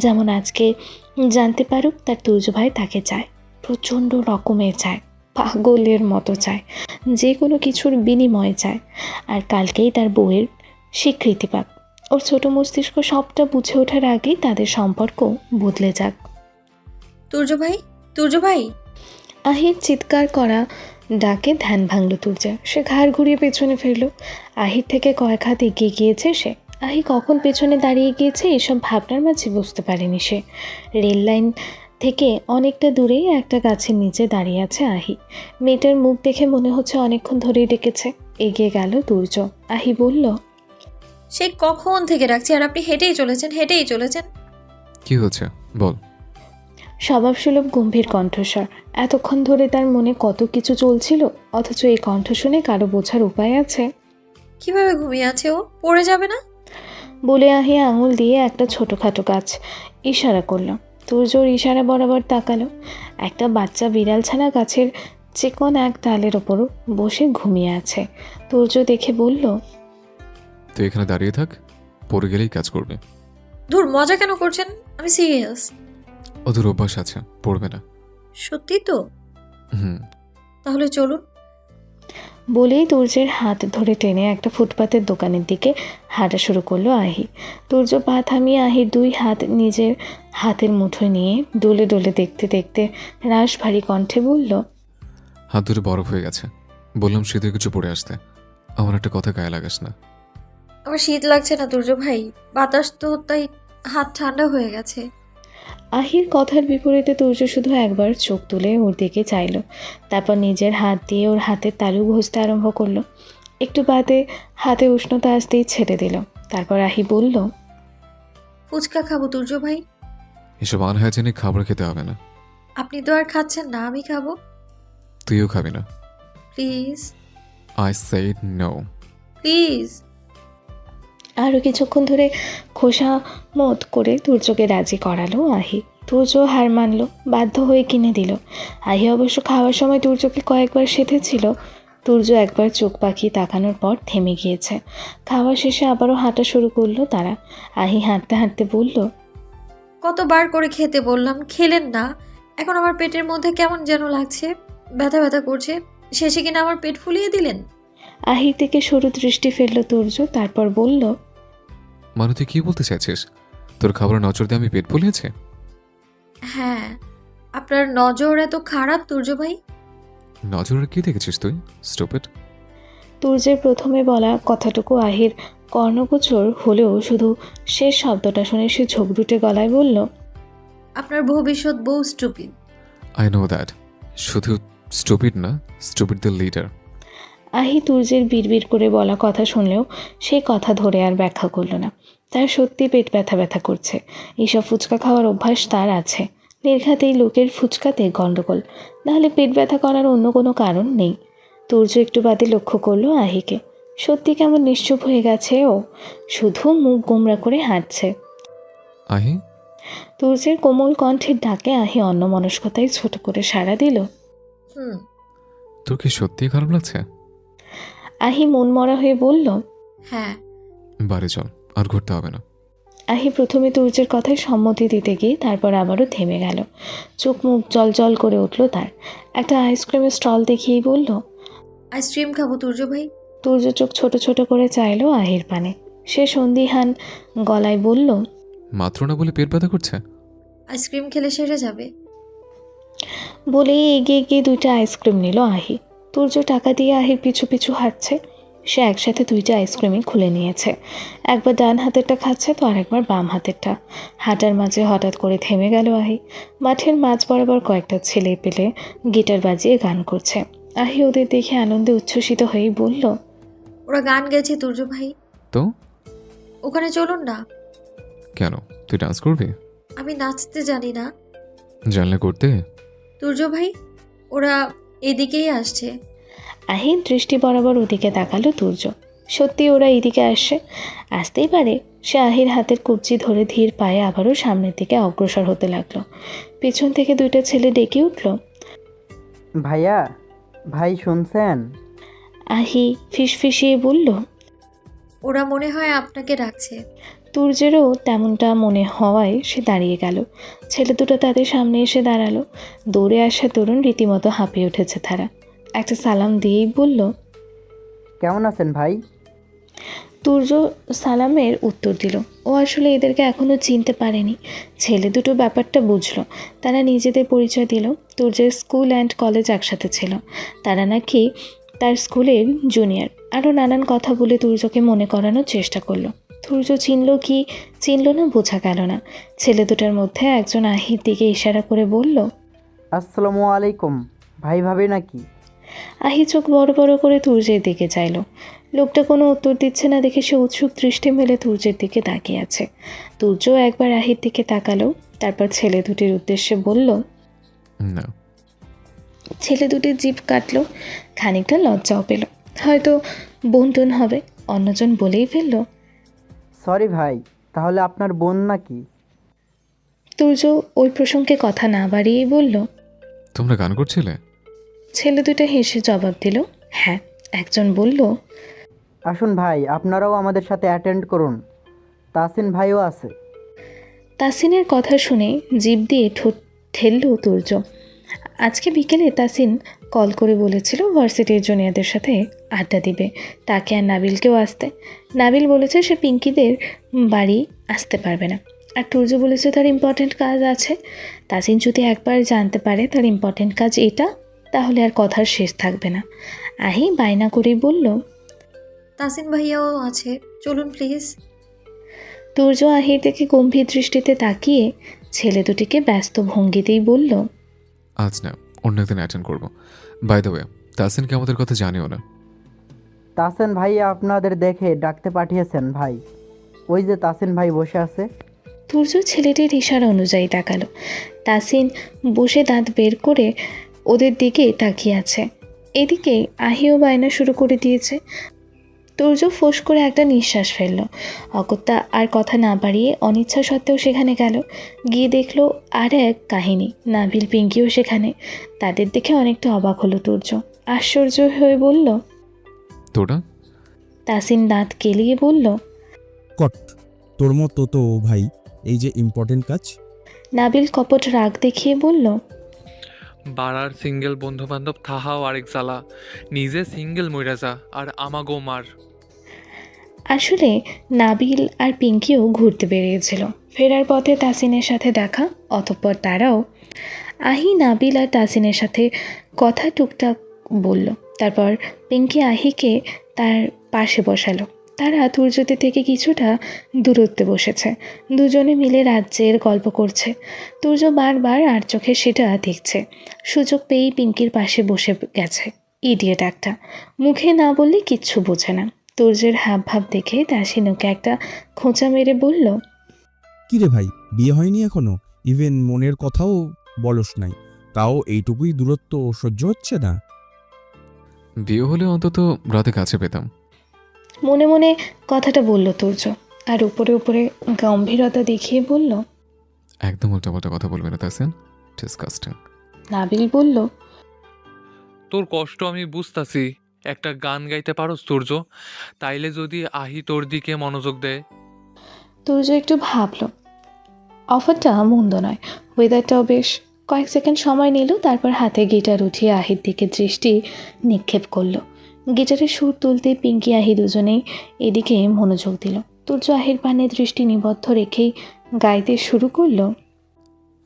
যেমন আজকে জানতে পারুক তার তুর্য ভাই তাকে চায়, প্রচণ্ড রকমের চায়, পাগলের মতো চায়, যে কোনো কিছুর বিনিময়ে চায়। আর কালকেই তার বউয়ের স্বীকৃতি পাক। ওর ছোট মস্তিষ্ক সবটা বুঝে ওঠার আগেই তাদের সম্পর্ক বদলে যাক। তুর্য ভাই, তুর্য ভাই। আহির চিৎকার করা ডাকে ধ্যান ভাঙল তুর্যের। সে ঘাড় ঘুরিয়ে পেছনে ফিরল। আহির থেকে কয়েক হাত এগিয়ে গিয়েছে সে। আহি কখন পেছনে দাঁড়িয়ে গিয়েছে এসব ভাবনার মাঝে বুঝতে পারেনি সে। রেল লাইন থেকে অনেকটা দূরেই একটা গাছের নিচে দাঁড়িয়ে আছে আহি। মেয়েটার মুখ দেখে মনে হচ্ছে অনেকক্ষণ ধরেই ডেকেছে। এগিয়ে গেল তুর্য। আহি বলল, সেই কখন থেকে রাখছি আর আপনি হেঁটেই চলেছেন, হেঁটেই চলেছেন। কি হচ্ছে বল। স্বভাবসুলভ গম্ভীর কণ্ঠস্বর। এতক্ষণ ধরে তার মনে কত কিছু চলছিল, অথচ এই কণ্ঠ শুনে কারো বোঝার উপায় আছে? কিভাবে ঘুমিয়ে আছে ও? পড়ে যাবে না? বলে আহি আঙুল দিয়ে একটা ছোটোখাটো গাছ ইশারা করল। তুর্যর ইশারা বরাবর তাকালো। একটা বাচ্চা বিড়াল ছানা গাছের চিকন এক ডালের ওপর বসে ঘুমিয়ে আছে। তুর্য দেখে বলল, তুই এখানে দাঁড়িয়ে থাক, পড়ে গেলেই কাজ করবে। ধুর, মজা কেন করছেন? আমি সিরিয়াস। ওদের অভ্যাস আছে, পড়বে না। সত্যি তো? হুম। তাহলে চলুন। বলেই তুর্যের হাত ধরে টেনে একটা ফুটপাতের দোকানের দিকে হাঁটা শুরু করলো আহি। তুর্য পা থামিয়ে আহির দুই হাত নিজের হাতের মুঠোয় নিয়ে ডলে ডলে দেখতে দেখতে রাশ ভারী কণ্ঠে বলল, হাত ধরে বরফ হয়ে গেছে, বললাম শীতের কিছু পড়ে আসতে। আমার একটা কথা গায়ে লাগাস না। আমার শীত লাগছে না তুর্য ভাই, বাতাস তো, তাই হাত ঠান্ডা হয়ে গেছে। আহির কথার বিপরীতে তুর্য শুধু একবার চোখ তুলে ওর দিকে চাইল, তারপর নিজের হাত দিয়ে ওর হাতের তালু ঘষতে আরম্ভ করলো। একটু বাদে হাতে উষ্ণতা আসতেই ছেড়ে দিল। তারপর আহি বলল, ফুচকা খাবো তুর্য ভাই। এসব আনহাইজেনিক খাবার খেতে হবে না। আপনি তো আর খাচ্ছেন না, আমি খাবো। তুইও খাবি না। Please I said no. Please. আরও কিছুক্ষণ ধরে খোশামত করে তুর্যকে রাজি করালো আহি। তুর্য হার মানল, বাধ্য হয়ে কিনে দিল। আহি অবশ্য খাওয়ার সময় তুর্যকে কয়েকবার সেধেছিল। তুর্য একবার চোখ পাকিয়ে তাকানোর পর থেমে গিয়েছে। খাওয়া শেষে আবারও হাঁটা শুরু করলো তারা। আহি হাঁটতে হাঁটতে বলল, কতবার করে খেতে বললাম, খেলেন না। এখন আমার পেটের মধ্যে কেমন যেন লাগছে, ব্যথা ব্যথা করছে। শেষে কিনা আমার পেট ফুলিয়ে দিলেন। আহির থেকে সরু দৃষ্টি ফেলল তুর্য, তারপর বলল, মানে তুই কি বলতে চাইছিস? তোর খাবার নজর দিয়ে আমি পেট ফুলিয়েছে? হ্যাঁ, আপনার নজর এত খারাপ তুর্য ভাই? নজরে কি দেখেছিস তুই, স্টুপিড? তুর্যের প্রথমে বলা কথাটুকু আহির কর্ণগোচর হলেও শুধু শেষ শব্দটা শুনে সে ঝোঁকরুটে গলায় বলল, আপনার ভবিষ্যৎ বউ স্টুপিড। I know that. শুধু স্টুপিড না, স্টুপিড দ্য লিডার। আহি তুর্যের বিড়বিড় করে বলা কথা শুনলেও সেই কথা ধরে আর ব্যাখ্যা করল না। তার সত্যি পেট ব্যথা ব্যথা করছে। এইসব ফুচকা খাওয়ার অভ্যাস তার আছে। নির্ঘাতেই লোকের ফুচকাতে গণ্ডগোল, নাহলে পেট ব্যথা করার অন্য কোনো কারণ নেই। তুর্য একটু বাদে লক্ষ্য করলো আহিকে। সত্যি কেমন নিশ্চুপ হয়ে গেছে ও, শুধু মুখ গোমরা করে হাঁটছে। আহি? তুর্যের কোমল কণ্ঠের ডাকে আহি অন্যমনস্কতায় ছোট করে সাড়া দিল, হুম। তোর কি সত্যি খারাপ লাগছে? আহি মনমরা হয়ে বলল, হ্যাঁ। বাড়ি চল, আর ঘুরতে হবে না। আহি প্রথমে তুর্যের কথায় সম্মতি দিতে গিয়ে তারপর আবারও থেমে গেল। চোখ মুখ জল জল করে উঠল তার। একটা আইসক্রিমের স্টল দেখিয়েই বলল, আইসক্রিম খাবো তুর্য ভাই। তুর্য চোখ ছোট ছোট করে চাইলো আহির পানে। সে সন্দিহান গলায় বলল, মাত্র না বলে পেট ব্যথা করছে? আইসক্রিম খেলে সেরে যাবে। বলেই এগিয়ে গিয়ে 2টা আইসক্রিম নিল আহি। তুর্য টাকা দিয়ে আহির পিছু পিছু হাঁটছে। সে একসাথে 2টা আইসক্রিমই খুলে নিয়েছে। একবার ডান হাতেরটা খাচ্ছে তো আরেকবার বাম হাতেরটা। হাঁটার মাঝে হঠাৎ করে থেমে গেল আহি। মাঠের মাঝ বরাবর কয়েকটা ছেলে পেলে গিটার বাজিয়ে গান করছে। আহি ওদের দেখে আনন্দে উচ্ছ্বসিত হয়েই বলল, ওরা গান গেয়েছে তুর্য ভাই। তো ওখানে চলুন না। কেন, তুই ডান্স করবি? আমি নাচতে জানি না। জানলে করতে? তুর্য ভাই, ওরা এদিকেই আসছে। আহির দৃষ্টি বরাবর ওদিকে তাকালো তুর্য। সত্যি ওরা এদিকে আসছে। আসতেই পারে। সে আহির হাতের কবজি ধরে ধীর পায়ে আবারও সামনের দিকে অগ্রসর হতে লাগলো। পিছন থেকে 2টা ছেলে ডেকে উঠল, ভাইয়া, ভাই শুনছেন? আহি ফিসফিসিয়ে বলল, ওরা মনে হয় আপনাকে ডাকছে। তুর্যেরও তেমনটা মনে হওয়ায় সে দাঁড়িয়ে গেল। ছেলে দুটো তাদের সামনে এসে দাঁড়ালো। দৌড়ে আসা তরুণ রীতিমতো হাঁপিয়ে উঠেছে তারা। একটা সালাম দিয়েই বলল, কেমন আছেন ভাই? তুর্য সালামের উত্তর দিল। ও আসলে এদেরকে এখনও চিনতে পারেনি। ছেলে দুটো ব্যাপারটা বুঝলো। তারা নিজেদের পরিচয় দিল। তুর্যের স্কুল অ্যান্ড কলেজ একসাথে ছিল। তারা নাকি তার স্কুলের জুনিয়র। আরও নানান কথা বলে তুর্যকে মনে করানোর চেষ্টা করলো। তুর্য চিনল কি চিনল না বোঝা গেল না। ছেলে দুটার মধ্যে একজন আহির দিকে ইশারা করে বলল, আসসালামু আলাইকুম। ভাই ভাবি নাকি? আহি চোখ বড় বড় করে তুর্যের দিকে চাইল। লোকটা কোনো উত্তর দিচ্ছে না দেখে সে উৎসুক দৃষ্টি মেলে তুর্যের দিকে তাকিয়ে আছে। তুর্য একবার আহির দিকে তাকালো, তারপর ছেলে দুটির উদ্দেশ্যে বলল, না। ছেলে দুটি জিভ কাটলো। খানিকটা লজ্জাও পেল। হয়তো বন্টন হবে। অন্যজন বলেই ফেলল, সরি ভাই, তাহলে আপনার বোন নাকি? তুর্য ওই প্রসঙ্গে কথা না বাড়িয়েই বলল, তোমরা গান করছিলে? ছেলে দুটো হেসে জবাব দিল, হ্যাঁ। একজন বলল, আসুন ভাই, আপনারাও আমাদের সাথে অ্যাটেন্ড করুন, তাসিন ভাইও আছে। তাসিনের কথা শুনে জিভ দিয়ে ঠোঁট ঠেলল তুর্য। আজকে বিকেলে তাসিন কল করে বলেছিল ভার্সিটির জুনিয়রদের সাথে আড্ডা দিবে, তাকে আর নাবিলকেও আসতে। নাবিল বলেছে সে পিঙ্কিদের বাড়ি আসতে পারবে না, আর তুর্য বলেছে তার ইম্পর্ট্যান্ট কাজ আছে। তাসিন যদি একবার জানতে পারে তার ইম্পর্ট্যান্ট কাজ এটা, তাহলে আর কথার শেষ থাকবে না। আহি বায়না করেই বলল, তাসিন ভাইয়াও আছে, চলুন প্লিজ। তুর্য আহির দেখে গম্ভীর দৃষ্টিতে তাকিয়ে ছেলে দুটিকে ব্যস্ত ভঙ্গিতেই বলল, আজ না, অন্য একদিন অ্যাটেন্ড করবো। বাই দ্য ওয়ে, তাসিন কি আমাদের কথা জানিও না? তাসিন ভাই আপনাদের দেখে ডাকতে পাঠিয়েছেন ভাই। ওই যে তাসিন ভাই বসে আছে। তুর্য ছেলেটির ইশারা অনুযায়ী তাকালো। তাসিন বসে দাঁত বের করে ওদের দিকে তাকিয়ে আছে। এদিকে আহিও বায়না শুরু করে দিয়েছে। তুর্য ফোঁস করে একটা নিঃশ্বাস ফেলল। অগত্যা আর কথা না বাড়িয়ে অনিচ্ছা সত্ত্বেও সেখানে গেল। গিয়ে দেখলো আর এক কাহিনী, নাবিল পিঙ্কিও সেখানে। তাদের দেখে অনেকটা অবাক হলো তুর্য। আশ্চর্য হয়ে বলল, তোরা? তাসিন দাঁত কেলিয়ে বলল, কট, তোর মতো তো ভাই, এই যে ইম্পর্টেন্ট কাজ। নাবিল কপট রাগ দেখিয়ে বলল, বাড়ার সিঙ্গেল বন্ধু বান্ধব থাহাও আরেক জ্বালা, নিজে সিঙ্গেল মইরা যা আর আমাগো মার। আসলে নাবিল আর পিঙ্কিও ঘুরতে বেরিয়েছিল। ফেরার পথে তাসিনের সাথে দেখা, অতঃপর তারাও। আহি নাবিল আর তাসিনের সাথে কথা টুকটাক বলল। তারপর পিঙ্কি আহিকে তার পাশে বসালো। তারা তুর্যতি থেকে কিছুটা দূরত্বে বসেছে। দুজনে মিলে রাজ্যের গল্প করছে। তুর্য বারবার আর চোখে সেটা দেখছে। সুযোগ পেয়েই পিঙ্কির পাশে বসে গেছে। ইডিয়েট একটা, মুখে না বললে কিচ্ছু বোঝে না। তুর্যের হাব ভাব দেখে তাসিন ওকে একটা খোঁচা মেরে বলল, কি রে ভাই, বিয়ে হয়নি এখনো? ইভেন মনের কথাও বলস নাই, তাও এইটুকুই দূরত্ব সহ্য হচ্ছে না? বিয়ে হলে অন্তত রাতে কাছে পেতাম। মনে মনে কথাটা বলল তুর্য, আর উপরে উপরে গম্ভীরতা দেখিয়ে বলল, একদম উল্টাপাল্টা কথা বলবে না তাসিন, ডিসকাস্টিং। নাবিল বলল, তোর কষ্ট আমি বুঝতাছি। একটা গান গাইতে পারো সূর্য? তাইলে যদি আহি তোর দিকে মনোযোগ দেয়। তুর্য একটু ভাবলো। অফারটা মন্দ নয়, ওয়েদারটাও বেশ। কয়েক সেকেন্ড সময় নিল, তারপর হাতে গিটার উঠিয়ে আহির দিকে দৃষ্টি নিক্ষেপ করলো। গিটারের সুর তুলতে পিঙ্কি আহি দুজনেই এদিকে মনোযোগ দিল। তুর্য আহির পানে দৃষ্টি নিবদ্ধ রেখেই গাইতে শুরু করলো,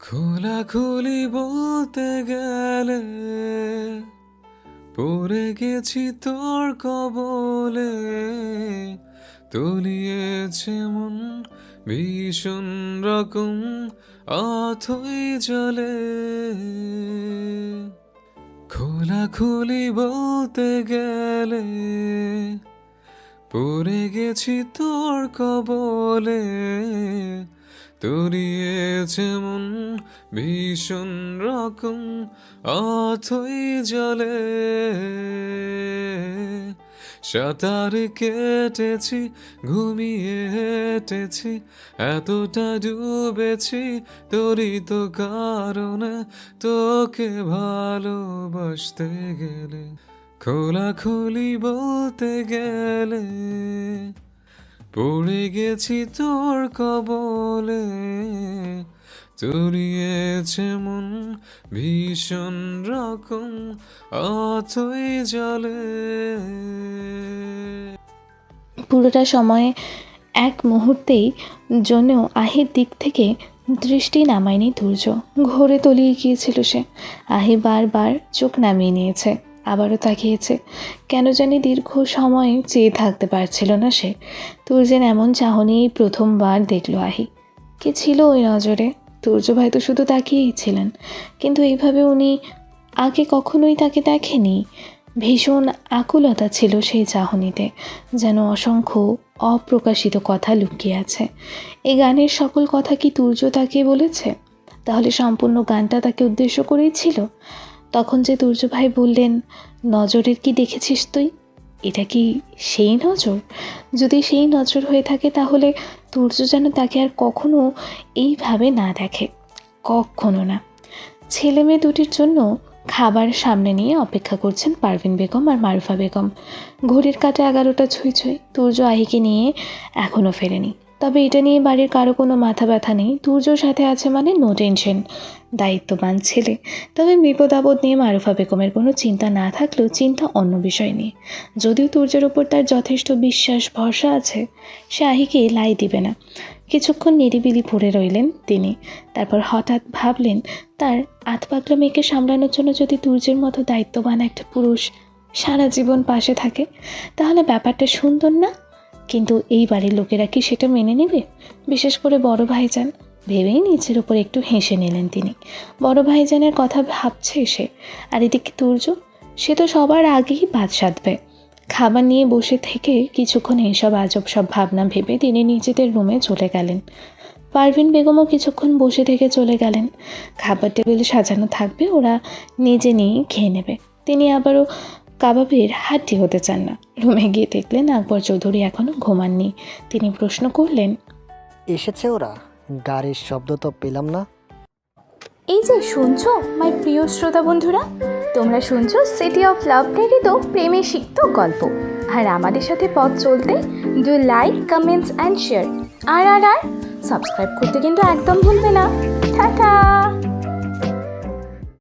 খোলাখুলি বলতে গেলে পড়ে গেছি তোর কবলে, তলিয়েছে মন ভীষণ রকম অথই জলে। খোলাখুলি বলতে গেলে পড়ে গেছি তোর কবলে, তলিয়েছে মন ভীষণ রকম অথই জলে। সাঁতার কেটেছি, ঘুমিয়ে হেঁটেছি, এতটা ডুবেছি তোরই তো কারণে, তোকে ভালোবাসতে গেলে। খোলাখুলি বলতে গেলে পড়ে গেছি তোর কবলে, তলিয়েছে মন ভীষণ রকম অথই জলে। পুরোটা সময়ে এক মুহূর্তেই জন্যও আহির দিক থেকে দৃষ্টি নামায়নি তুর্য। ঘোরে তলিয়ে গিয়েছিল সে। আহি বারবার চোখ নামিয়ে নিয়েছে, আবারও তাকিয়েছে। কেন জানি দীর্ঘ সময় চেয়ে থাকতে পারছিল না সে। তুর্যের এমন চাহনি প্রথমবার দেখল আহি। কে ছিল ওই নজরে? তুর্য ভাই তো শুধু তাকিয়েই ছিলেন, কিন্তু এইভাবে উনি আগে কখনোই তাকে দেখেনি। ভীষণ আকুলতা ছিল সেই চাহনিতে, যেন অসংখ্য অপ্রকাশিত কথা লুকিয়ে আছে। এই গানের সকল কথা কি তুর্য তাকে বলেছে? তাহলে সম্পূর্ণ গানটা তাকে উদ্দেশ্য করেই ছিল? তখন যে তুর্য ভাই বললেন, নজরের কি দেখেছিস তুই, এটা কি সেই নজর? যদি সেই নজর হয়ে থাকে, তাহলে তুর্য যেন তাকে আর কখনো এইভাবে না দেখে, কখনো না। ছেলে মেয়ে দুটির জন্য খাবার সামনে নিয়ে অপেক্ষা করছেন পারভিন বেগম আর মারুফা বেগম। ঘড়ির কাঁটা 11টা ছুঁই ছুঁই। তুর্য আহিকে নিয়ে এখনও ফেরেনি। তবে এটা নিয়ে বাড়ির কারো কোনো মাথা ব্যথা নেই। তুর্যর সাথে আছে মানে নো টেনশন, দায়িত্ববান ছেলে। তবে বিপদ আপদ নিয়ে মারুফা বেগমের কোনো চিন্তা না থাকলেও চিন্তা অন্য বিষয় নিয়ে। যদিও তুর্যের ওপর তার যথেষ্ট বিশ্বাস ভরসা আছে, সে আহিকে লাই দিবে না। কিছুক্ষণ নিরিবিলি পড়ে রইলেন তিনি। তারপর হঠাৎ ভাবলেন, তার আধপাগলা মেয়েকে সামলানোর জন্য যদি তুর্যের মতো দায়িত্ববান একটা পুরুষ সারা জীবন পাশে থাকে, তাহলে ব্যাপারটা সুন্দর না? কিন্তু এই বাড়ির লোকেরা কি সেটা মেনে নেবে? বিশেষ করে বড় ভাইজান। ভেবেই নিচের ওপর একটু হেসে নিলেন তিনি। বড় ভাইজানের কথা ভাবছে সে, আর এদিকে তুর্য, সে তো সবার আগেই বাদ সাধবে। খাবার নিয়ে বসে থেকে কিছুক্ষণ এইসব আজব সব ভাবনা ভেবে তিনি নিজেদের রুমে চলে গেলেন। পারভিন বেগমও কিছুক্ষণ বসে থেকে চলে গেলেন। খাবার টেবিল সাজানো থাকবে, ওরা নিজে নিয়েই খেয়ে নেবে। তিনি আবারও কাবাবের হাড্ডি হতে চান না। রুমে গিয়ে দেখলেন আকবর চৌধুরী এখনও ঘুমাননি। তিনি প্রশ্ন করলেন, এসেছে ওরা? গাড়ির শব্দ তো পেলাম না। এই যে শুনছো মাই প্রিয় শ্রোতা বন্ধুরা, তোমরা শুনছো সিটি অফ লাভ প্রেরিত প্রেমে সিক্ত গল্প। আর আমাদের সাথে পথ চলতে do like, comments and share. আর সাবস্ক্রাইব করতে কিন্তু একদম ভুলবে না। টাটা।